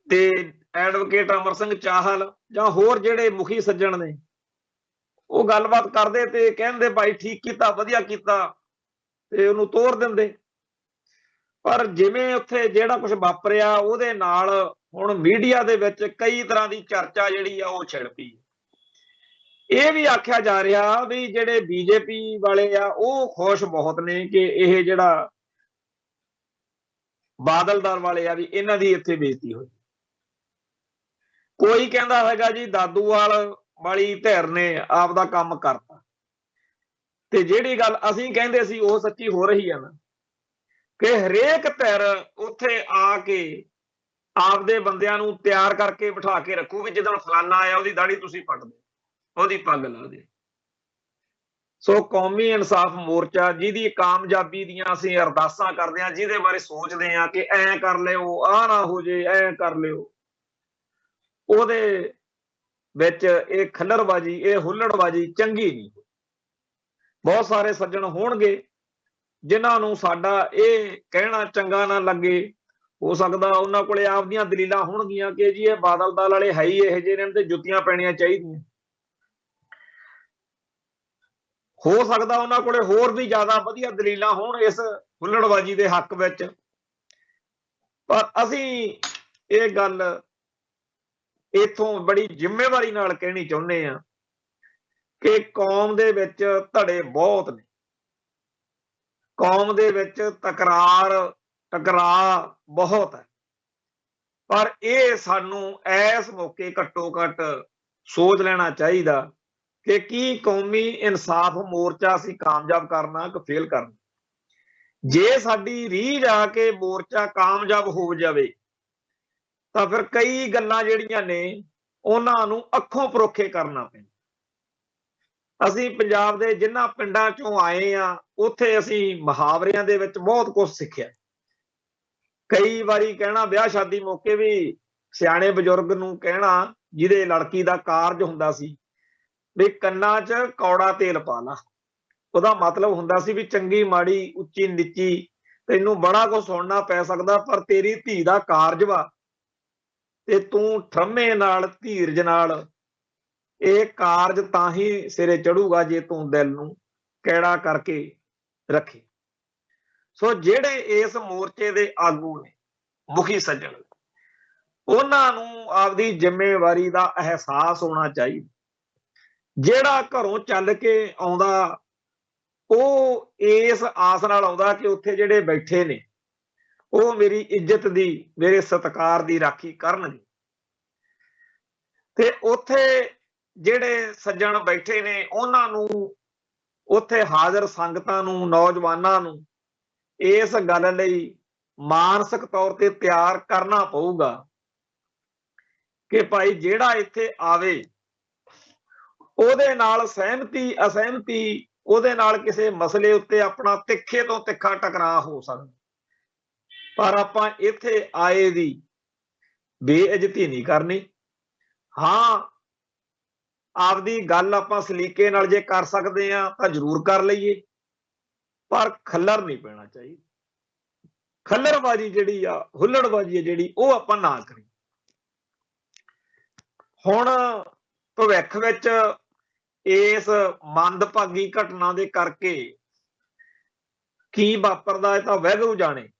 ਤੇ ਐਡਵੋਕੇਟ ਅਮਰ ਸਿੰਘ ਚਾਹਲ ਜਾਂ ਹੋਰ ਜਿਹੜੇ ਮੁਖੀ ਸੱਜਣ ਨੇ, ਉਹ ਗੱਲਬਾਤ ਕਰਦੇ ਤੇ ਕਹਿੰਦੇ ਭਾਈ ਠੀਕ ਕੀਤਾ, ਵਧੀਆ ਕੀਤਾ, ਤੇ ਉਹਨੂੰ ਤੋੜ ਦਿੰਦੇ। ਪਰ ਜਿਵੇਂ ਉੱਥੇ ਜਿਹੜਾ ਕੁਝ ਵਾਪਰਿਆ ਉਹਦੇ ਨਾਲ ਹੁਣ ਮੀਡੀਆ ਦੇ ਵਿੱਚ ਕਈ ਤਰ੍ਹਾਂ ਦੀ ਚਰਚਾ ਜਿਹੜੀ ਆ ਉਹ ਛਿੜ ਪਈ। ਇਹ ਵੀ ਆਖਿਆ ਜਾ ਰਿਹਾ ਵੀ ਜਿਹੜੇ ਬੀਜੇਪੀ ਵਾਲੇ ਆ ਉਹ ਖੁਸ਼ ਬਹੁਤ ਨੇ ਕਿ ਇਹ ਜਿਹੜਾ ਬਾਦਲ ਦਲ ਵਾਲੇ ਆ ਵੀ ਇਹਨਾਂ ਦੀ ਇੱਥੇ ਬੇਇੱਜ਼ਤੀ ਹੋਈ। ਕੋਈ ਕਹਿੰਦਾ ਹੈਗਾ ਜੀ ਦਾਦੂਵਾਲ ਵਾਲੀ ਧਿਰ ਨੇ ਆਪਦਾ ਕੰਮ ਕਰਤਾ, ਤੇ ਜਿਹੜੀ ਗੱਲ ਅਸੀਂ ਕਹਿੰਦੇ ਸੀ ਉਹ ਸੱਚੀ ਹੋ ਰਹੀ ਆ ਨਾ, ਕਿ ਹਰੇਕ ਧਿਰ ਉੱਥੇ ਆ ਕੇ ਆਪਦੇ ਬੰਦਿਆਂ ਨੂੰ ਤਿਆਰ ਕਰਕੇ ਬਿਠਾ ਕੇ ਰੱਖੂ ਵੀ ਜਦੋਂ ਫਲਾਨਾ ਆਇਆ ਉਹਦੀ ਦਾੜੀ ਤੁਸੀਂ ਪੱਟ ਦਿਓ, ਉਹਦੀ ਪੱਗ ਲਾ ਦਿਓ। ਸੋ ਕੌਮੀ ਇਨਸਾਫ ਮੋਰਚਾ ਜਿਹਦੀ ਕਾਮਯਾਬੀ ਦੀਆਂ ਅਸੀਂ ਅਰਦਾਸਾਂ ਕਰਦੇ ਹਾਂ, ਜਿਹਦੇ ਬਾਰੇ ਸੋਚਦੇ ਹਾਂ ਕਿ ਐਂ ਕਰ ਲਿਓ, ਆਹ ਨਾ ਹੋ ਜੇ, ਐਂ ਕਰ ਲਿਓ, ਉਹਦੇ ਵਿੱਚ ਇਹ ਖੱਲਰਬਾਜੀ, ਇਹ ਹੁੱਲੜਬਾਜੀ ਚੰਗੀ ਨਹੀਂ। ਬਹੁਤ ਸਾਰੇ ਸੱਜਣ ਹੋਣਗੇ ਜਿਨ੍ਹਾਂ ਨੂੰ ਸਾਡਾ ਇਹ ਕਹਿਣਾ ਚੰਗਾ ਨਾ ਲੱਗੇ, ਹੋ ਸਕਦਾ ਉਹਨਾਂ ਕੋਲੇ ਆਪਦੀਆਂ ਦਲੀਲਾਂ ਹੋਣਗੀਆਂ ਕਿ ਜੀ ਇਹ ਬਾਦਲ ਦਲ ਵਾਲੇ ਹੈ ਹੀ ਇਹੋ ਜਿਹੇ ਨੇ ਤੇ ਜੁੱਤੀਆਂ ਪੈਣੀਆਂ ਚਾਹੀਦੀਆਂ। ਹੋ ਸਕਦਾ ਉਹਨਾਂ ਕੋਲੇ ਹੋਰ ਵੀ ਜ਼ਿਆਦਾ ਵਧੀਆ ਦਲੀਲਾਂ ਹੋਣ ਇਸ ਹੁੱਲੜਬਾਜੀ ਦੇ ਹੱਕ ਵਿੱਚ, ਪਰ ਅਸੀਂ ਇਹ ਗੱਲ ਇਥੋਂ ਬੜੀ ਜ਼ਿੰਮੇਵਾਰੀ ਨਾਲ ਕਹਿਣੀ ਚਾਹੁੰਦੇ ਆ ਕਿ ਕੌਮ ਦੇ ਵਿੱਚ ਧੜੇ ਬਹੁਤ ਨੇ, ਕੌਮ ਦੇ ਵਿੱਚ ਟਕਰਾਅ ਬਹੁਤ ਹੈ, ਪਰ ਇਹ ਸਾਨੂੰ ਇਸ ਮੌਕੇ ਘੱਟੋ ਘੱਟ ਸੋਚ ਲੈਣਾ ਚਾਹੀਦਾ ਕਿ ਕੀ ਕੌਮੀ ਇਨਸਾਫ ਮੋਰਚਾ ਅਸੀਂ ਕਾਮਯਾਬ ਕਰਨਾ ਕਿ ਫੇਲ ਕਰਨਾ। ਜੇ ਸਾਡੀ ਰੀਝ ਆ ਕਿ ਮੋਰਚਾ ਕਾਮਯਾਬ ਹੋ ਜਾਵੇ ਤਾਂ ਫਿਰ ਕਈ ਗੱਲਾਂ ਜਿਹੜੀਆਂ ਨੇ ਉਹਨਾਂ ਨੂੰ ਅੱਖੋਂ ਪਰੋਖੇ ਕਰਨਾ ਪੈਂਦਾ। ਅਸੀਂ ਪੰਜਾਬ ਦੇ ਜਿਨ੍ਹਾਂ ਪਿੰਡਾਂ ਚੋਂ ਆਏ ਆ ਉੱਥੇ ਅਸੀਂ ਮੁਹਾਵਰਿਆਂ ਦੇ ਵਿੱਚ ਬਹੁਤ ਕੁਝ ਸਿੱਖਿਆ। ਕਈ ਵਾਰੀ ਕਹਿਣਾ ਵਿਆਹ ਸ਼ਾਦੀ ਮੌਕੇ ਵੀ ਸਿਆਣੇ ਬਜ਼ੁਰਗ ਨੂੰ ਕਹਿਣਾ, ਜਿਹਦੇ ਲੜਕੀ ਦਾ ਕਾਰਜ ਹੁੰਦਾ ਸੀ, ਵੀ ਕੰਨਾਂ 'ਚ ਕੌੜਾ ਤੇਲ ਪਾ ਲਾ। ਉਹਦਾ ਮਤਲਬ ਹੁੰਦਾ ਸੀ ਵੀ ਚੰਗੀ ਮਾੜੀ ਉੱਚੀ ਨੀਚੀ ਤੈਨੂੰ ਬੜਾ ਕੁਝ ਸੁਣਨਾ ਪੈ ਸਕਦਾ, ਪਰ ਤੇਰੀ ਧੀ ਦਾ ਕਾਰਜ ਵਾ ਤੇ ਤੂੰ ਠਰਮੇ ਨਾਲ ਧੀਰਜ ਨਾਲ ਇਹ ਕਾਰਜ ਤਾਂ ਹੀ ਸਿਰੇ ਚੜੂਗਾ ਜੇ ਤੂੰ ਦਿਲ ਨੂੰ ਕੈੜਾ ਕਰਕੇ ਰੱਖੇ। ਸੋ ਜਿਹੜੇ ਇਸ ਮੋਰਚੇ ਦੇ ਆਗੂ ਨੇ, ਮੁਖੀ ਸੱਜਣ, ਉਹਨਾਂ ਨੂੰ ਆਪਦੀ ਜ਼ਿੰਮੇਵਾਰੀ ਦਾ ਅਹਿਸਾਸ ਹੋਣਾ ਚਾਹੀਦਾ। ਜਿਹੜਾ ਘਰੋਂ ਚੱਲ ਕੇ ਆਉਂਦਾ ਉਹ ਇਸ ਆਸ ਨਾਲ ਆਉਂਦਾ ਕਿ ਉੱਥੇ ਜਿਹੜੇ ਬੈਠੇ ਨੇ ਉਹ ਮੇਰੀ ਇੱਜ਼ਤ ਦੀ, ਮੇਰੇ ਸਤਿਕਾਰ ਦੀ ਰਾਖੀ ਕਰਨਗੇ, ਤੇ ਉੱਥੇ ਜਿਹੜੇ ਸੱਜਣ ਬੈਠੇ ਨੇ ਉਹਨਾਂ ਨੂੰ, ਉੱਥੇ ਹਾਜ਼ਰ ਸੰਗਤਾਂ ਨੂੰ, ਨੌਜਵਾਨਾਂ ਨੂੰ ਇਸ ਗੱਲ ਲਈ ਮਾਨਸਿਕ ਤੌਰ ਤੇ ਤਿਆਰ ਕਰਨਾ ਪਊਗਾ ਕਿ ਭਾਈ ਜਿਹੜਾ ਇੱਥੇ ਆਵੇ ਉਹਦੇ ਨਾਲ ਸਹਿਮਤੀ ਅਸਹਿਮਤੀ, ਉਹਦੇ ਨਾਲ ਕਿਸੇ ਮਸਲੇ ਉੱਤੇ ਆਪਣਾ ਤਿੱਖੇ ਤੋਂ ਤਿੱਖਾ ਟਕਰਾਅ ਹੋ ਸਕਦਾ, ਪਰ ਆਪਾਂ ਇੱਥੇ ਆਏ ਦੀ ਬੇਇੱਜ਼ਤੀ ਨਹੀਂ ਕਰਨੀ। ਹਾਂ, ਆਪਦੀ ਗੱਲ ਆਪਾਂ ਸਲੀਕੇ ਨਾਲ ਜੇ ਕਰ ਸਕਦੇ ਆ ਤਾਂ ਜ਼ਰੂਰ ਕਰ ਲਈਏ, ਪਰ ਖੱਲਰ ਨਹੀਂ ਪੈਣਾ ਚਾਹੀਦਾ। ਖੱਲਰਬਾਜੀ ਜਿਹੜੀ ਆ, ਹੁੱਲੜਬਾਜੀ ਹੈ ਜਿਹੜੀ, ਉਹ ਆਪਾਂ ਨਾ ਕਰੀਏ। ਹੁਣ ਭਵਿੱਖ ਵਿੱਚ ਇਸ ਮੰਦਭਾਗੀ ਘਟਨਾ ਦੇ ਕਰਕੇ ਕੀ ਵਾਪਰਦਾ ਹੈ ਤਾਂ ਵਾਹਿਗੁਰੂ ਜਾਣੇ,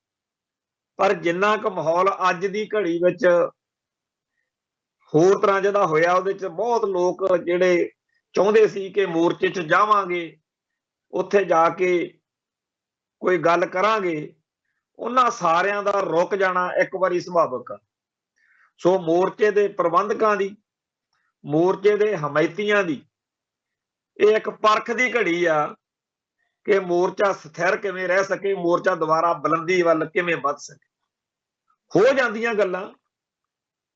ਪਰ ਜਿੰਨਾ ਕੁ ਮਾਹੌਲ ਅੱਜ ਦੀ ਘੜੀ ਵਿੱਚ ਹੋਰ ਤਰ੍ਹਾਂ ਜਿਹਦਾ ਹੋਇਆ, ਉਹਦੇ ਚ ਬਹੁਤ ਲੋਕ ਜਿਹੜੇ ਚਾਹੁੰਦੇ ਸੀ ਕਿ ਮੋਰਚੇ 'ਚ ਜਾਵਾਂਗੇ, ਉੱਥੇ ਜਾ ਕੇ ਕੋਈ ਗੱਲ ਕਰਾਂਗੇ, ਉਹਨਾਂ ਸਾਰਿਆਂ ਦਾ ਰੁਕ ਜਾਣਾ ਇੱਕ ਵਾਰੀ ਸੁਭਾਵਿਕ ਆ। ਸੋ ਮੋਰਚੇ ਦੇ ਪ੍ਰਬੰਧਕਾਂ ਦੀ, ਮੋਰਚੇ ਦੇ ਹਮਾਇਤੀਆਂ ਦੀ ਇਹ ਇੱਕ ਪਰਖ ਦੀ ਘੜੀ ਆ ਕਿ ਮੋਰਚਾ ਸਥਿਰ ਕਿਵੇਂ ਰਹਿ ਸਕੇ, ਮੋਰਚਾ ਦੁਬਾਰਾ ਬੁਲੰਦੀ ਵੱਲ ਕਿਵੇਂ ਵੱਧ ਸਕੇ। ਹੋ ਜਾਂਦੀਆਂ ਗੱਲਾਂ,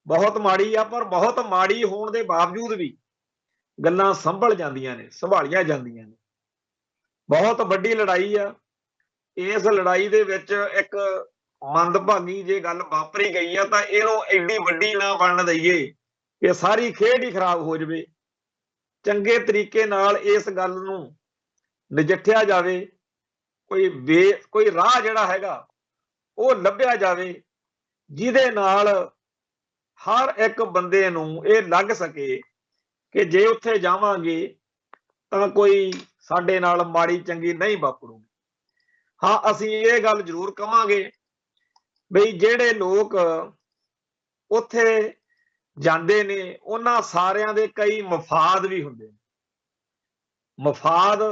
ਬਹੁਤ ਮਾੜੀ ਆ, ਪਰ ਬਹੁਤ ਮਾੜੀ ਹੋਣ ਦੇ ਬਾਵਜੂਦ ਵੀ ਗੱਲਾਂ ਸੰਭਲ ਜਾਂਦੀਆਂ ਨੇ, ਸੰਭਾਲੀਆਂ ਜਾਂਦੀਆਂ ਨੇ। ਬਹੁਤ ਵੱਡੀ ਲੜਾਈ ਆ, ਇਸ ਲੜਾਈ ਦੇ ਵਿੱਚ ਇੱਕ ਮੰਦਭਾਗੀ ਜੇ ਗੱਲ ਵਾਪਰੀ ਗਈ ਆ ਤਾਂ ਇਹਨੂੰ ਐਡੀ ਵੱਡੀ ਨਾ ਬਣਨ ਦਈਏ ਕਿ ਸਾਰੀ ਖੇਡ ਹੀ ਖਰਾਬ ਹੋ ਜਾਵੇ। ਚੰਗੇ ਤਰੀਕੇ ਨਾਲ ਇਸ ਗੱਲ ਨੂੰ ਨਜਿੱਠਿਆ ਜਾਵੇ, ਕੋਈ ਰਾਹ ਜਿਹੜਾ ਹੈਗਾ ਉਹ ਲੱਭਿਆ ਜਾਵੇ, ਜਿਹਦੇ ਨਾਲ ਹਰ ਇੱਕ ਬੰਦੇ ਨੂੰ ਇਹ ਲੱਗ ਸਕੇ ਕਿ ਜੇ ਉੱਥੇ ਜਾਵਾਂਗੇ ਤਾਂ ਕੋਈ ਸਾਡੇ ਨਾਲ ਮਾੜੀ ਚੰਗੀ ਨਹੀਂ ਵਾਪਰੂਗੀ। हाँ ਅਸੀਂ ਇਹ ਗੱਲ ਜ਼ਰੂਰ ਕਵਾਂਗੇ ਬਈ ਜਿਹੜੇ ਲੋਕ ਉੱਥੇ ਜਾਂਦੇ ਨੇ ਉਹਨਾਂ ਸਾਰਿਆਂ ਦੇ ਕਈ ਮਫਾਦ ਵੀ ਹੁੰਦੇ ਨੇ। ਮਫਾਦ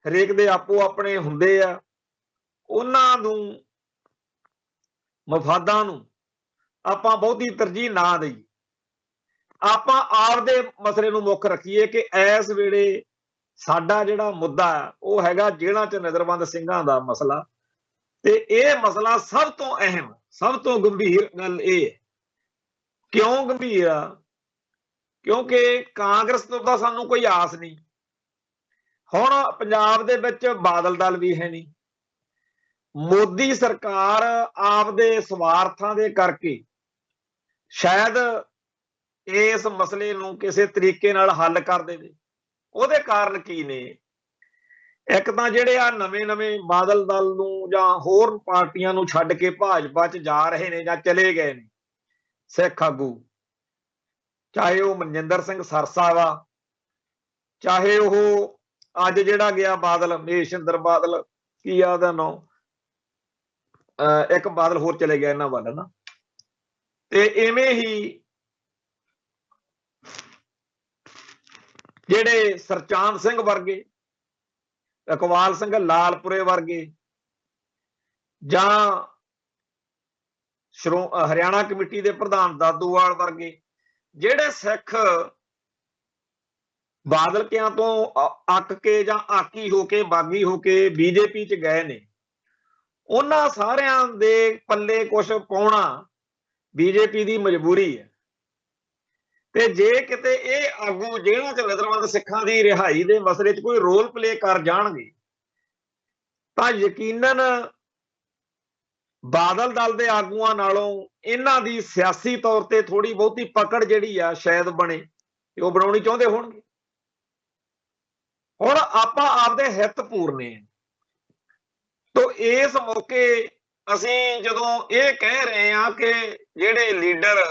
ਹਰੇਕ ਦੇ ਆਪੋ ਆਪਣੇ ਹੁੰਦੇ ਆ, ਉਹਨਾਂ ਨੂੰ ਮਫਾਦਾਂ ਨੂੰ ਆਪਾਂ ਬਹੁਤੀ ਤਰਜੀਹ ਨਾ ਦੇਈਏ। ਆਪਾਂ ਆਪਦੇ ਮਸਲੇ ਨੂੰ ਮੁੱਖ ਰੱਖੀਏ ਕਿ ਇਸ ਵੇਲੇ ਸਾਡਾ ਜਿਹੜਾ ਮੁੱਦਾ ਉਹ ਹੈਗਾ ਜੇਲ੍ਹਾਂ 'ਚ ਨਜ਼ਰਬੰਦ ਸਿੰਘਾਂ ਦਾ ਮਸਲਾ। ਤੇ ਇਹ ਮਸਲਾ ਸਭ ਤੋਂ ਅਹਿਮ, ਸਭ ਤੋਂ ਗੰਭੀਰ ਗੱਲ ਇਹ ਹੈ। ਕਿਉਂ ਗੰਭੀਰ ਆ? ਕਿਉਂਕਿ ਕਾਂਗਰਸ ਤੋਂ ਤਾਂ ਸਾਨੂੰ ਕੋਈ ਆਸ ਨਹੀਂ। ਹੁਣ ਪੰਜਾਬ ਦੇ ਵਿੱਚ ਬਾਦਲ ਦਲ ਵੀ ਹੈ ਨਹੀਂ। ਮੋਦੀ ਸਰਕਾਰ ਆਪਦੇ ਸਵਾਰਥਾਂ ਦੇ ਕਰਕੇ ਸ਼ਾਇਦ ਇਸ ਮਸਲੇ ਨੂੰ ਕਿਸੇ ਤਰੀਕੇ ਨਾਲ ਹੱਲ ਕਰ ਦੇਵੇ। ਉਹਦੇ ਕਾਰਨ ਕੀ ਨੇ? ਇੱਕ ਤਾਂ ਜਿਹੜੇ ਆ ਨਵੇਂ ਬਾਦਲ ਦਲ ਨੂੰ ਜਾਂ ਹੋਰ ਪਾਰਟੀਆਂ ਨੂੰ ਛੱਡ ਕੇ ਭਾਜਪਾ 'ਚ ਜਾ ਰਹੇ ਨੇ ਜਾਂ ਚਲੇ ਗਏ ਨੇ ਸਿੱਖ ਆਗੂ, ਚਾਹੇ ਉਹ ਮਨਜਿੰਦਰ ਸਿੰਘ ਸਰਸਾ ਵਾ, ਚਾਹੇ ਉਹ ਅੱਜ ਜਿਹੜਾ ਗਿਆ ਬਾਦਲ ਮਹੇਸ਼ਿੰਦਰ ਬਾਦਲ, ਕੀ ਆ ਉਹਦਾ ਨਾਂ, ਇੱਕ ਬਾਦਲ ਹੋਰ ਚਲੇ ਗਿਆ ਇਹਨਾਂ ਵੱਲ ਨਾ। ਤੇ ਇਵੇਂ ਹੀ ਜਿਹੜੇ ਸਰਚਾਂਦ ਸਿੰਘ ਵਰਗੇ, ਇਕਬਾਲ ਸਿੰਘ ਲਾਲਪੁਰੇ ਵਰਗੇ, ਜਾਂ ਹਰਿਆਣਾ ਕਮੇਟੀ ਦੇ ਪ੍ਰਧਾਨ ਦਾਦੂਵਾਲ ਵਰਗੇ, ਜਿਹੜੇ ਸਿੱਖ ਬਾਦਲ ਕਿਆਂ ਤੋਂ ਅੱਕ ਕੇ ਜਾਂ ਆਕੀ ਹੋ ਕੇ ਬਾਗੀ ਹੋ ਕੇ ਬੀਜੇਪੀ 'ਚ ਗਏ ਨੇ, ਉਹਨਾਂ ਸਾਰਿਆਂ ਦੇ ਪੱਲੇ ਕੁਝ ਪਾਉਣਾ ਬੀਜੇਪੀ ਦੀ ਮਜਬੂਰੀ ਹੈ। ਤੇ ਜੇ ਕਿਤੇ ਇਹ ਆਗੂ ਜੇਲ੍ਹਾਂ 'ਚ ਨਜ਼ਰਬੰਦ ਸਿੱਖਾਂ ਦੀ ਰਿਹਾਈ ਦੇ ਮਸਲੇ 'ਚ ਕੋਈ ਰੋਲ ਪਲੇ ਕਰ ਜਾਣਗੇ ਤਾਂ ਯਕੀਨਨ ਬਾਦਲ ਦਲ ਦੇ ਆਗੂਆਂ ਨਾਲੋਂ ਇਹਨਾਂ ਦੀ ਸਿਆਸੀ ਤੌਰ ਤੇ ਥੋੜੀ ਬਹੁਤੀ ਪਕੜ ਜਿਹੜੀ ਆ ਸ਼ਾਇਦ ਬਣੇ, ਤੇ ਉਹ ਬਣਾਉਣੀ ਚਾਹੁੰਦੇ ਹੋਣਗੇ। ਹੁਣ ਆਪਾਂ ਆਪਦੇ ਹਿੱਤ ਪੂਰਨੇ ਤੋਂ ਇਸ ਮੌਕੇ ਅਸੀਂ ਜਦੋਂ ਇਹ ਕਹਿ ਰਹੇ ਹਾਂ ਕਿ ਜਿਹੜੇ ਲੀਡਰ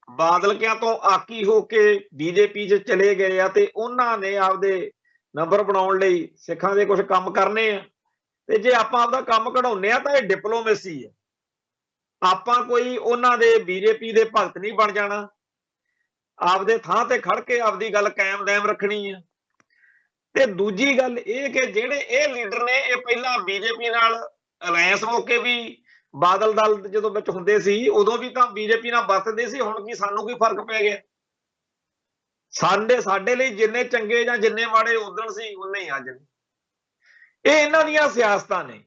ਬਾਦਲ ਕਿਆਂ ਤੋਂ ਆਕੀ ਹੋ ਕੇ ਬੀਜੇਪੀ 'ਚ ਚਲੇ ਗਏ ਆ ਤੇ ਉਹਨਾਂ ਨੇ ਆਪਦੇ ਨੰਬਰ ਬਣਾਉਣ ਲਈ ਸਿੱਖਾਂ ਦੇ ਕੁਝ ਕੰਮ ਕਰਨੇ ਆ, ਤੇ ਜੇ ਆਪਾਂ ਆਪਦਾ ਕੰਮ ਕਢਾਉਂਦੇ ਆ ਤਾਂ ਇਹ ਡਿਪਲੋਮੇਸੀ ਹੈ। ਆਪਾਂ ਕੋਈ ਉਹਨਾਂ ਦੇ ਬੀਜੇਪੀ ਦੇ ਭਗਤ ਨਹੀਂ ਬਣ ਜਾਣਾ। ਆਪਦੇ ਥਾਂ ਤੇ ਖੜ ਕੇ ਆਪਦੀ ਗੱਲ ਕਾਇਮ ਦੈਮ ਰੱਖਣੀ ਆ। ਤੇ ਦੂਜੀ ਗੱਲ ਇਹ ਕਿ ਜਿਹੜੇ ਇਹ ਲੀਡਰ ਨੇ ਇਹ ਪਹਿਲਾਂ ਬੀਜੇਪੀ ਨਾਲ ਅਲਾਇੰਸ ਮੌਕੇ ਵੀ ਬਾਦਲ ਦਲ ਜਦੋਂ ਵਿੱਚ ਹੁੰਦੇ ਸੀ ਉਦੋਂ ਵੀ ਤਾਂ ਬੀਜੇਪੀ ਨਾਲ ਵਰਤਦੇ ਸੀ। ਹੁਣ ਕੀ ਸਾਨੂੰ ਕੋਈ ਫਰਕ ਪੈ ਗਿਆ? ਸਾਡੇ ਲਈ ਜਿੰਨੇ ਚੰਗੇ ਜਾਂ ਜਿੰਨੇ ਮਾੜੇ ਉਦਣ ਸੀ ਉਨੇ ਹੀ ਅੱਜ ਨੇ। ਇਹ ਇਹਨਾਂ ਦੀਆਂ ਸਿਆਸਤਾਂ ਨੇ।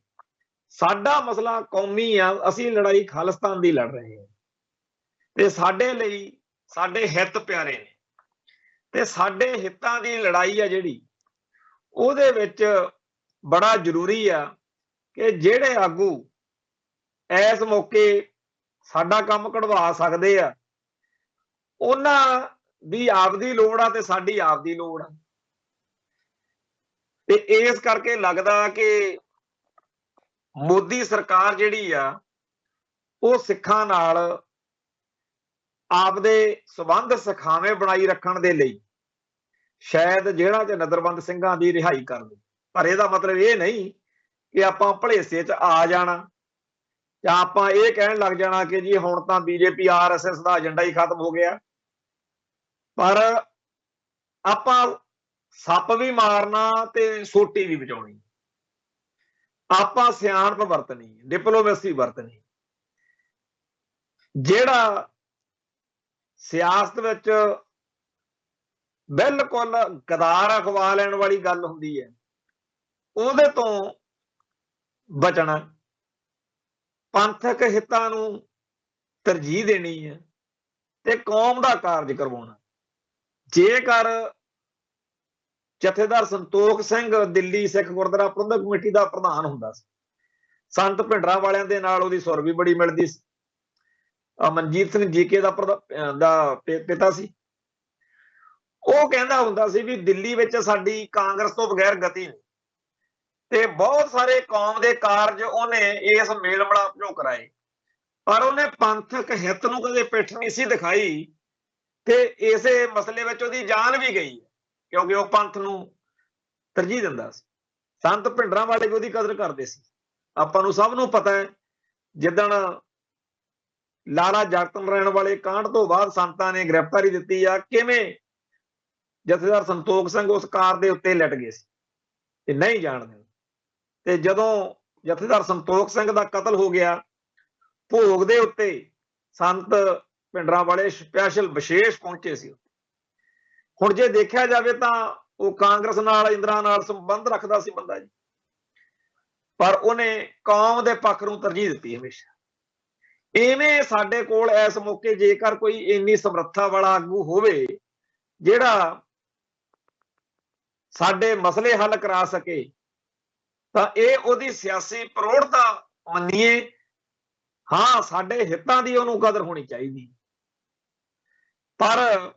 ਸਾਡਾ ਮਸਲਾ ਕੌਮੀ ਆ, ਅਸੀਂ ਲੜਾਈ ਖਾਲਿਸਤਾਨ ਦੀ ਲੜ ਰਹੇ ਹਾਂ ਤੇ ਸਾਡੇ ਲਈ ਸਾਡੇ ਹਿੱਤ ਪਿਆਰੇ ਨੇ। ਤੇ ਸਾਡੇ ਹਿੱਤਾਂ ਦੀ ਲੜਾਈ ਆ ਜਿਹੜੀ, ਉਹਦੇ ਵਿੱਚ ਬੜਾ ਜ਼ਰੂਰੀ ਆ ਕਿ ਜਿਹੜੇ ਆਗੂ ਇਸ ਮੌਕੇ ਸਾਡਾ ਕੰਮ ਕਢਵਾ ਸਕਦੇ ਆ ਉਹਨਾਂ ਦੀ ਆਪਦੀ ਲੋੜ ਆ ਤੇ ਸਾਡੀ ਆਪਦੀ ਲੋੜ ਆ। ਤੇ ਇਸ ਕਰਕੇ ਲੱਗਦਾ ਕਿ ਮੋਦੀ ਸਰਕਾਰ ਜਿਹੜੀ ਆ ਉਹ ਸਿੱਖਾਂ ਨਾਲ ਆਪਦੇ ਸਬੰਧ ਸਖਾਵੇਂ ਬਣਾਈ ਰੱਖਣ ਦੇ ਲਈ ਸ਼ਾਇਦ ਜੇਲ੍ਹਾਂ 'ਚ ਨਜ਼ਰਬੰਦ ਸਿੰਘਾਂ ਦੀ ਰਿਹਾਈ ਕਰ ਦੇ। ਪਰ ਇਹਦਾ ਮਤਲਬ ਇਹ ਨਹੀਂ ਕਿ ਆਪਾਂ ਭਲੇਸੇ 'ਚ ਆ ਜਾਣਾ ਜਾਂ ਆਪਾਂ ਇਹ ਕਹਿਣ ਲੱਗ ਜਾਣਾ ਕਿ ਜੀ ਹੁਣ ਤਾਂ ਬੀਜੇਪੀ ਆਰਐਸਐਸ ਦਾ ਏਜੰਡਾ ਹੀ ਖਤਮ ਹੋ ਗਿਆ। ਪਰ ਆਪਾਂ ਸੱਪ ਵੀ ਮਾਰਨਾ ਤੇ ਸੋਟੀ ਵੀ ਬਚਾਉਣੀ। ਆਪਾਂ ਸਿਆਣਪ ਵਰਤਣੀ, ਡਿਪਲੋਮੇਸੀ ਵਰਤਣੀ। ਜਿਹੜਾ ਸਿਆਸਤ ਵਿੱਚ ਬਿਲਕੁਲ ਗਦਾਰ ਅਖਵਾ ਲੈਣ ਵਾਲੀ ਗੱਲ ਹੁੰਦੀ ਹੈ ਉਹਦੇ ਤੋਂ ਬਚਣਾ, ਪੰਥਕ ਹਿੱਤਾਂ ਨੂੰ ਤਰਜੀਹ ਦੇਣੀ ਹੈ ਤੇ ਕੌਮ ਦਾ ਕਾਰਜ ਕਰਵਾਉਣਾ। ਜੇਕਰ ਜਥੇਦਾਰ ਸੰਤੋਖ ਸਿੰਘ ਦਿੱਲੀ ਸਿੱਖ ਗੁਰਦੁਆਰਾ ਪ੍ਰਬੰਧਕ ਕਮੇਟੀ ਦਾ ਪ੍ਰਧਾਨ ਹੁੰਦਾ ਸੀ, ਸੰਤ ਭਿੰਡਰਾਂ ਵਾਲਿਆਂ ਦੇ ਨਾਲ ਉਹਦੀ ਸੁਰ ਵੀ ਬੜੀ ਮਿਲਦੀ ਸੀ। ਮਨਜੀਤ ਸਿੰਘ ਜੀਕੇ ਦਾ ਪਿਤਾ ਸੀ। ਉਹ ਕਹਿੰਦਾ ਹੁੰਦਾ ਸੀ ਵੀ ਦਿੱਲੀ ਵਿੱਚ ਸਾਡੀ ਕਾਂਗਰਸ ਤੋਂ ਬਗੈਰ ਗਤੀ ਨਹੀਂ। ਤੇ ਬਹੁਤ ਸਾਰੇ ਕੌਮ ਦੇ ਕਾਰਜ ਉਹਨੇ ਇਸ ਮੇਲ ਮਿਲਾਪ ਚੋਂ ਕਰਾਏ, ਪਰ ਉਹਨੇ ਪੰਥਕ ਹਿੱਤ ਨੂੰ ਕਦੇ ਪਿੱਠ ਨਹੀਂ ਸੀ ਦਿਖਾਈ। ਤੇ ਇਸੇ ਮਸਲੇ ਵਿੱਚ ਉਹਦੀ ਜਾਨ ਵੀ ਗਈ ਕਿਉਂਕਿ ਉਹ ਪੰਥ ਨੂੰ ਤਰਜੀਹ ਦਿੰਦਾ ਸੀ। ਸੰਤ ਭਿੰਡਰਾਂ ਵਾਲੇ ਵੀ ਉਹਦੀ ਕਦਰ ਕਰਦੇ ਸੀ। ਆਪਾਂ ਨੂੰ ਸਭ ਨੂੰ ਪਤਾ ਹੈ ਜਿੱਦਣ ਲਾਲਾ ਜਗਤ ਨਾਰਾਇਣ ਵਾਲੇ ਕਾਂਡ ਤੋਂ ਬਾਅਦ ਸੰਤਾਂ ਨੇ ਗ੍ਰਿਫਤਾਰੀ ਦਿੱਤੀ ਆ, ਕਿਵੇਂ ਜਥੇਦਾਰ ਸੰਤੋਖ ਸਿੰਘ ਉਸ ਕਾਰ ਦੇ ਉੱਤੇ ਲਿਟ ਗਏ ਸੀ ਤੇ ਨਹੀਂ ਜਾਣਦੇ। ਤੇ ਜਦੋਂ ਜਥੇਦਾਰ ਸੰਤੋਖ ਸਿੰਘ ਦਾ ਕਤਲ ਹੋ ਗਿਆ, ਭੋਗ ਦੇ ਉੱਤੇ ਸੰਤ ਪਿੰਡਰਾਂ ਵਾਲੇ ਸਪੈਸ਼ਲ ਵਿਸ਼ੇਸ਼ ਪਹੁੰਚੇ ਸੀ। ਹੁਣ ਜੇ ਦੇਖਿਆ ਜਾਵੇ ਤਾਂ ਉਹ ਕਾਂਗਰਸ ਨਾਲ, ਇੰਦਰਾ ਨਾਲ ਸੰਬੰਧ ਰੱਖਦਾ ਸੀ ਬੰਦਾ ਜੀ, ਪਰ ਉਹਨੇ ਕੌਮ ਦੇ ਪੱਖ ਨੂੰ ਤਰਜੀਹ ਦਿੱਤੀ ਹਮੇਸ਼ਾ। ਇਵੇਂ ਸਾਡੇ ਕੋਲ ਇਸ ਮੌਕੇ ਜੇਕਰ ਕੋਈ ਇੰਨੀ ਸਮਰੱਥਾ ਵਾਲਾ ਆਗੂ ਹੋਵੇ ਜਿਹੜਾ ਸਾਡੇ ਮਸਲੇ ਹੱਲ ਕਰਾ ਸਕੇ, ਤਾਂ ਇਹ ਉਹਦੀ ਸਿਆਸੀ ਪ੍ਰੋੜਤਾ ਮੰਨੀਏ। ਹਾਂ, ਸਾਡੇ ਹਿੱਤਾਂ ਦੀ ਉਹਨੂੰ ਕਦਰ ਹੋਣੀ ਚਾਹੀਦੀ, ਪਰ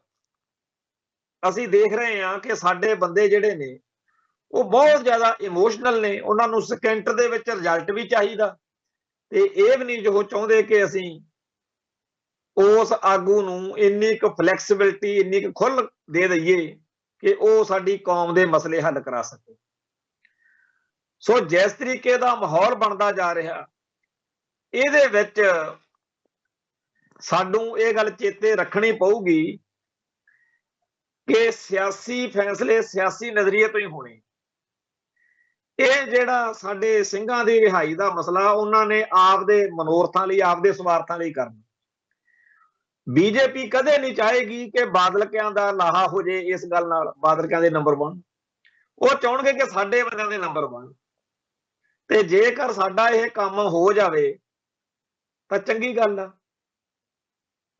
ਅਸੀਂ ਦੇਖ ਰਹੇ ਹਾਂ ਕਿ ਸਾਡੇ ਬੰਦੇ ਜਿਹੜੇ ਨੇ ਉਹ ਬਹੁਤ ਜ਼ਿਆਦਾ ਇਮੋਸ਼ਨਲ ਨੇ। ਉਹਨਾਂ ਨੂੰ ਸਕਿੰਟ ਦੇ ਵਿੱਚ ਰਿਜ਼ਲਟ ਵੀ ਚਾਹੀਦਾ, ਤੇ ਇਹ ਵੀ ਨਹੀਂ ਜੋ ਚਾਹੁੰਦੇ ਕਿ ਅਸੀਂ ਉਸ ਆਗੂ ਨੂੰ ਇੰਨੀ ਕੁ ਫਲੈਕਸੀਬਿਲਿਟੀ, ਇੰਨੀ ਕੁ ਖੁੱਲ੍ਹ ਦੇ ਦਈਏ ਕਿ ਉਹ ਸਾਡੀ ਕੌਮ ਦੇ ਮਸਲੇ ਹੱਲ ਕਰਾ ਸਕੇ। ਸੋ ਜਿਸ ਤਰੀਕੇ ਦਾ ਮਾਹੌਲ ਬਣਦਾ ਜਾ ਰਿਹਾ, ਇਹਦੇ ਵਿੱਚ ਸਾਨੂੰ ਇਹ ਗੱਲ ਚੇਤੇ ਰੱਖਣੀ ਪਊਗੀ ਕਿ ਸਿਆਸੀ ਫੈਸਲੇ ਸਿਆਸੀ ਨਜ਼ਰੀਏ ਤੋਂ ਹੀ ਹੋਣੇ। ਇਹ ਜਿਹੜਾ ਸਾਡੇ ਸਿੰਘਾਂ ਦੀ ਰਿਹਾਈ ਦਾ ਮਸਲਾ, ਉਹਨਾਂ ਨੇ ਆਪਦੇ ਮਨੋਰਥਾਂ ਲਈ, ਆਪਦੇ ਸਵਾਰਥਾਂ ਲਈ ਕਰਨਾ। ਬੀਜੇਪੀ ਕਦੇ ਨਹੀਂ ਚਾਹੇਗੀ ਕਿ ਬਾਦਲਕਿਆਂ ਦਾ ਲਾਹਾ ਹੋ ਜੇ ਇਸ ਗੱਲ ਨਾਲ, ਬਾਦਲਕਿਆਂ ਦੇ ਨੰਬਰ 1। ਉਹ ਚਾਹਣਗੇ ਕਿ ਸਾਡੇ ਬੰਦਿਆਂ ਦੇ ਨੰਬਰ 1। ਤੇ ਜੇਕਰ ਸਾਡਾ ਇਹ ਕੰਮ ਹੋ ਜਾਵੇ ਤਾਂ ਚੰਗੀ ਗੱਲ ਆ।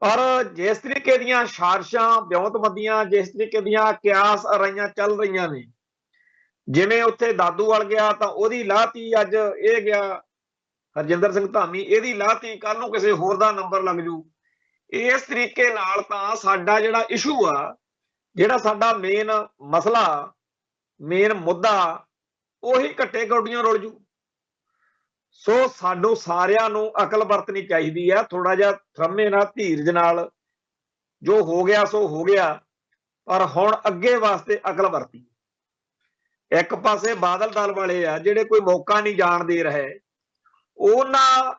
ਪਰ ਜਿਸ ਤਰੀਕੇ ਦੀਆਂ ਸਾਜ਼ਿਸ਼ਾਂ, ਵਿਉਂਤਬੰਦੀਆਂ, ਜਿਸ ਤਰੀਕੇ ਦੀਆਂ ਕਿਆਸ ਅਰਾਈਆਂ ਚੱਲ ਰਹੀਆਂ ਨੇ, ਜਿਵੇਂ ਉੱਥੇ ਦਾਦੂਵਾਲ ਗਿਆ ਤਾਂ ਉਹਦੀ ਲਾਹਤੀ, ਅੱਜ ਇਹ ਗਿਆ ਹਰਜਿੰਦਰ ਸਿੰਘ ਧਾਮੀ, ਇਹਦੀ ਲਾਹਤੀ, ਕੱਲ ਨੂੰ ਕਿਸੇ ਹੋਰ ਦਾ ਨੰਬਰ ਲੱਗ ਜੂ। ਇਸ ਤਰੀਕੇ ਨਾਲ ਤਾਂ ਸਾਡਾ ਜਿਹੜਾ ਇਸ਼ੂ ਆ, ਜਿਹੜਾ ਸਾਡਾ ਮੇਨ ਮਸਲਾ, ਮੇਨ ਮੁੱਦਾ, ਉਹੀ ਘੱਟੇ ਗੋਡੀਆਂ ਰੁਲ ਜੂ। ਸੋ ਸਾਨੂੰ ਸਾਰਿਆਂ ਨੂੰ ਅਕਲ ਵਰਤਣੀ ਚਾਹੀਦੀ ਹੈ, ਥੋੜਾ ਜਿਹਾ ਥੰਮੇ ਨਾਲ, ਧੀਰਜ ਨਾਲ। ਜੋ ਹੋ ਗਿਆ ਸੋ ਹੋ ਗਿਆ, ਪਰ ਹੁਣ ਅੱਗੇ ਵਾਸਤੇ ਅਕਲ ਵਰਤੀ। ਇੱਕ ਪਾਸੇ ਬਾਦਲ ਦਲ ਵਾਲੇ ਆ ਜਿਹੜੇ ਕੋਈ ਮੌਕਾ ਨਹੀਂ ਜਾਣ ਦੇ ਰਹੇ, ਉਹਨਾਂ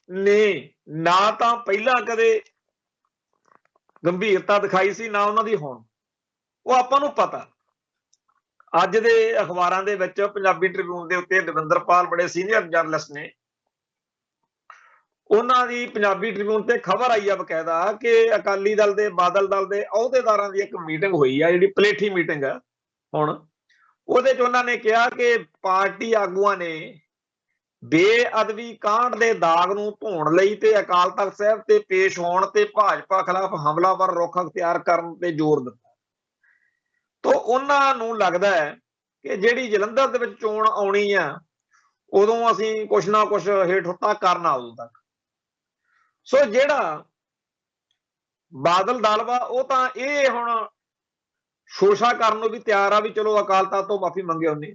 ਨੇ ਨਾ ਤਾਂ ਪਹਿਲਾਂ ਕਦੇ ਗੰਭੀਰਤਾ ਦਿਖਾਈ ਸੀ, ਨਾ ਉਹਨਾਂ ਦੀ ਹੁਣ। ਉਹ ਆਪਾਂ ਨੂੰ ਪਤਾ। ਅੱਜ ਦੇ ਅਖਬਾਰਾਂ ਦੇ ਵਿੱਚ ਪੰਜਾਬੀ ਟ੍ਰਿਬਿਊਨ ਦੇ ਉੱਤੇ ਦਵਿੰਦਰਪਾਲ ਬੜੇ ਸੀਨੀਅਰ ਜਰਨਲਿਸਟ ਨੇ, ਉਹਨਾਂ ਦੀ ਪੰਜਾਬੀ ਟ੍ਰਿਬਿਊਨ ਤੇ ਖਬਰ ਆਈ ਆ ਬਕਾਇਦਾ ਕਿ ਅਕਾਲੀ ਦਲ ਦੇ, ਬਾਦਲ ਦਲ ਦੇ ਅਹੁਦੇਦਾਰਾਂ ਦੀ ਇੱਕ ਮੀਟਿੰਗ ਹੋਈ ਆ, ਜਿਹੜੀ ਪਲੇਠੀ ਮੀਟਿੰਗ ਆ ਹੁਣ। ਉਹਦੇ 'ਚ ਉਹਨਾਂ ਨੇ ਕਿਹਾ ਕਿ ਪਾਰਟੀ ਆਗੂਆਂ ਨੇ ਬੇਅਦਬੀ ਕਾਂਡ ਦੇ ਦਾਗ ਨੂੰ ਧੋਣ ਲਈ ਤੇ ਅਕਾਲ ਤਖਤ ਸਾਹਿਬ ਤੇ ਪੇਸ਼ ਹੋਣ ਤੇ ਭਾਜਪਾ ਖਿਲਾਫ ਹਮਲਾਵਰ ਰੁਖ ਅਖਤਿਆਰ ਕਰਨ ਤੇ ਜ਼ੋਰ ਦਿੱਤਾ। ਤਾਂ ਉਹਨਾਂ ਨੂੰ ਲੱਗਦਾ ਹੈ ਕਿ ਜਿਹੜੀ ਜਲੰਧਰ ਦੇ ਵਿੱਚ ਚੋਣ ਆਉਣੀ ਆ, ਉਦੋਂ ਅਸੀਂ ਕੁਛ ਨਾ ਕੁਛ ਹੇਠ ਹੁੱਤਾ ਕਰਨਾ ਉਦੋਂ ਤੱਕ। ਸੋ ਜਿਹੜਾ ਬਾਦਲ ਦਲ ਵਾ, ਉਹ ਤਾਂ ਇਹ ਹੁਣ ਸ਼ੋਸ਼ਾ ਕਰਨ ਨੂੰ ਵੀ ਤਿਆਰ ਆ ਵੀ ਚਲੋ ਅਕਾਲ ਤਖਤ ਤੋਂ ਮਾਫੀ ਮੰਗੇ ਉਹਨੇ।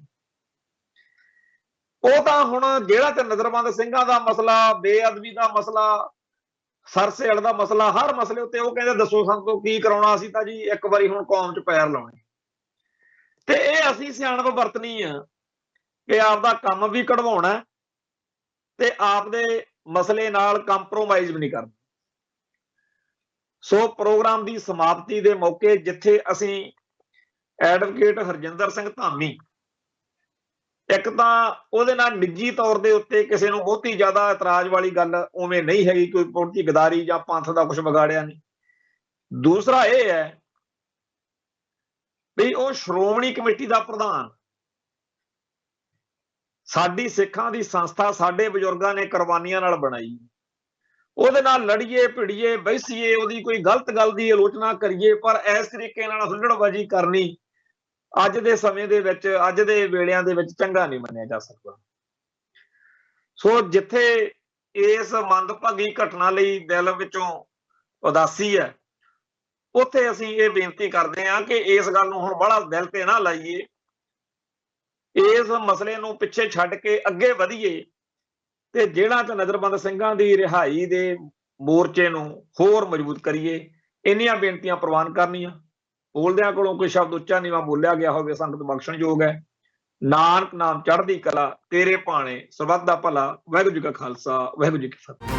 ਉਹ ਤਾਂ ਹੁਣ ਜਿਹੜਾ ਤੇ ਨਜ਼ਰਬੰਦ ਸਿੰਘਾਂ ਦਾ ਮਸਲਾ, ਬੇਅਦਬੀ ਦਾ ਮਸਲਾ, ਸਰਸੇਲ ਦਾ ਮਸਲਾ, ਹਰ ਮਸਲੇ ਉੱਤੇ ਉਹ ਕਹਿੰਦੇ ਦੱਸੋ ਸਾਨੂੰ ਤੋਂ ਕੀ ਕਰਾਉਣਾ, ਅਸੀਂ ਤਾਂ ਜੀ ਇੱਕ ਵਾਰੀ ਹੁਣ ਕੌਮ 'ਚ ਪੈਰ ਲਾਉਣੇ। ਤੇ ਇਹ ਅਸੀਂ ਸਿਆਣਪ ਵਰਤਣੀ ਆ ਕਿ ਆਪਦਾ ਕੰਮ ਵੀ ਕਢਵਾਉਣਾ ਤੇ ਆਪਦੇ ਮਸਲੇ ਨਾਲ ਕੰਪਰੋਮਾਈਜ਼ ਵੀ ਨਹੀਂ ਕਰਨਾ। ਸੋ ਪ੍ਰੋਗਰਾਮ ਦੀ ਸਮਾਪਤੀ ਦੇ ਮੌਕੇ ਜਿੱਥੇ ਅਸੀਂ ਐਡਵੋਕੇਟ ਹਰਜਿੰਦਰ ਸਿੰਘ ਧਾਮੀ, ਇੱਕ ਤਾਂ ਉਹਦੇ ਨਾਲ ਨਿੱਜੀ ਤੌਰ ਦੇ ਉੱਤੇ ਕਿਸੇ ਨੂੰ ਬਹੁਤੀ ਜ਼ਿਆਦਾ ਇਤਰਾਜ਼ ਵਾਲੀ ਗੱਲ ਉਵੇਂ ਨਹੀਂ ਹੈਗੀ, ਕੋਈ ਪੁਰਤੀ ਗਦਾਰੀ ਜਾਂ ਪੰਥ ਦਾ ਕੁਝ ਵਿਗਾੜਿਆ ਨਹੀਂ। ਦੂਸਰਾ ਇਹ ਹੈ ਵੀ ਉਹ ਸ਼੍ਰੋਮਣੀ ਕਮੇਟੀ ਦਾ ਪ੍ਰਧਾਨ, ਸਾਡੀ ਸਿੱਖਾਂ ਦੀ ਸੰਸਥਾ, ਸਾਡੇ ਬਜ਼ੁਰਗਾਂ ਨੇ ਕੁਰਬਾਨੀਆਂ ਨਾਲ ਬਣਾਈ। ਉਹਦੇ ਨਾਲ ਲੜੀਏ, ਭਿੜੀਏ, ਬੈਸੀਏ, ਉਹਦੀ ਕੋਈ ਗਲਤ ਗੱਲ ਦੀ ਆਲੋਚਨਾ ਕਰੀਏ, ਪਰ ਇਸ ਤਰੀਕੇ ਨਾਲ ਹੁੱਲੜਬਾਜ਼ੀ ਕਰਨੀ ਅੱਜ ਦੇ ਸਮੇਂ ਦੇ ਵਿੱਚ, ਅੱਜ ਦੇ ਵੇਲਿਆਂ ਦੇ ਵਿੱਚ ਚੰਗਾ ਨਹੀਂ ਮੰਨਿਆ ਜਾ ਸਕਦਾ। ਸੋ ਜਿੱਥੇ ਇਸ ਮੰਦਭਾਗੀ ਘਟਨਾ ਲਈ ਦਿਲ ਵਿੱਚੋਂ ਉਦਾਸੀ ਹੈ, ਉੱਥੇ ਅਸੀਂ ਇਹ ਬੇਨਤੀ ਕਰਦੇ ਹਾਂ ਕਿ ਇਸ ਗੱਲ ਨੂੰ ਹੁਣ ਬੜਾ ਦਿਲ ਤੇ ਨਾ ਲਾਈਏ, ਇਸ ਮਸਲੇ ਨੂੰ ਪਿੱਛੇ ਛੱਡ ਕੇ ਅੱਗੇ ਵਧੀਏ ਤੇ ਜਿਹੜਾ ਤੇ ਨਜ਼ਰਬੰਦ ਸਿੰਘਾਂ ਦੀ ਰਿਹਾਈ ਦੇ ਮੋਰਚੇ ਨੂੰ ਹੋਰ ਮਜ਼ਬੂਤ ਕਰੀਏ। ਇੰਨੀਆਂ ਬੇਨਤੀਆਂ ਪ੍ਰਵਾਨ ਕਰਨੀਆਂ। ਬੋਲਦਿਆਂ ਕੋਲੋਂ ਕੋਈ ਸ਼ਬਦ ਉੱਚਾ ਨੀਵਾਂ ਬੋਲਿਆ ਗਿਆ ਹੋਵੇ, ਸੰਗਤ ਬਖਸ਼ਣਯੋਗ ਹੈ। ਨਾਨਕ ਨਾਮ ਚੜ੍ਹਦੀ ਕਲਾ, ਤੇਰੇ ਭਾਣੇ ਸਰਬੱਤ ਦਾ ਭਲਾ। ਵਾਹਿਗੁਰੂ ਜੀ ਕਾ ਖਾਲਸਾ, ਵਾਹਿਗੁਰੂ ਜੀ ਕੀ ਫਤਿਹ।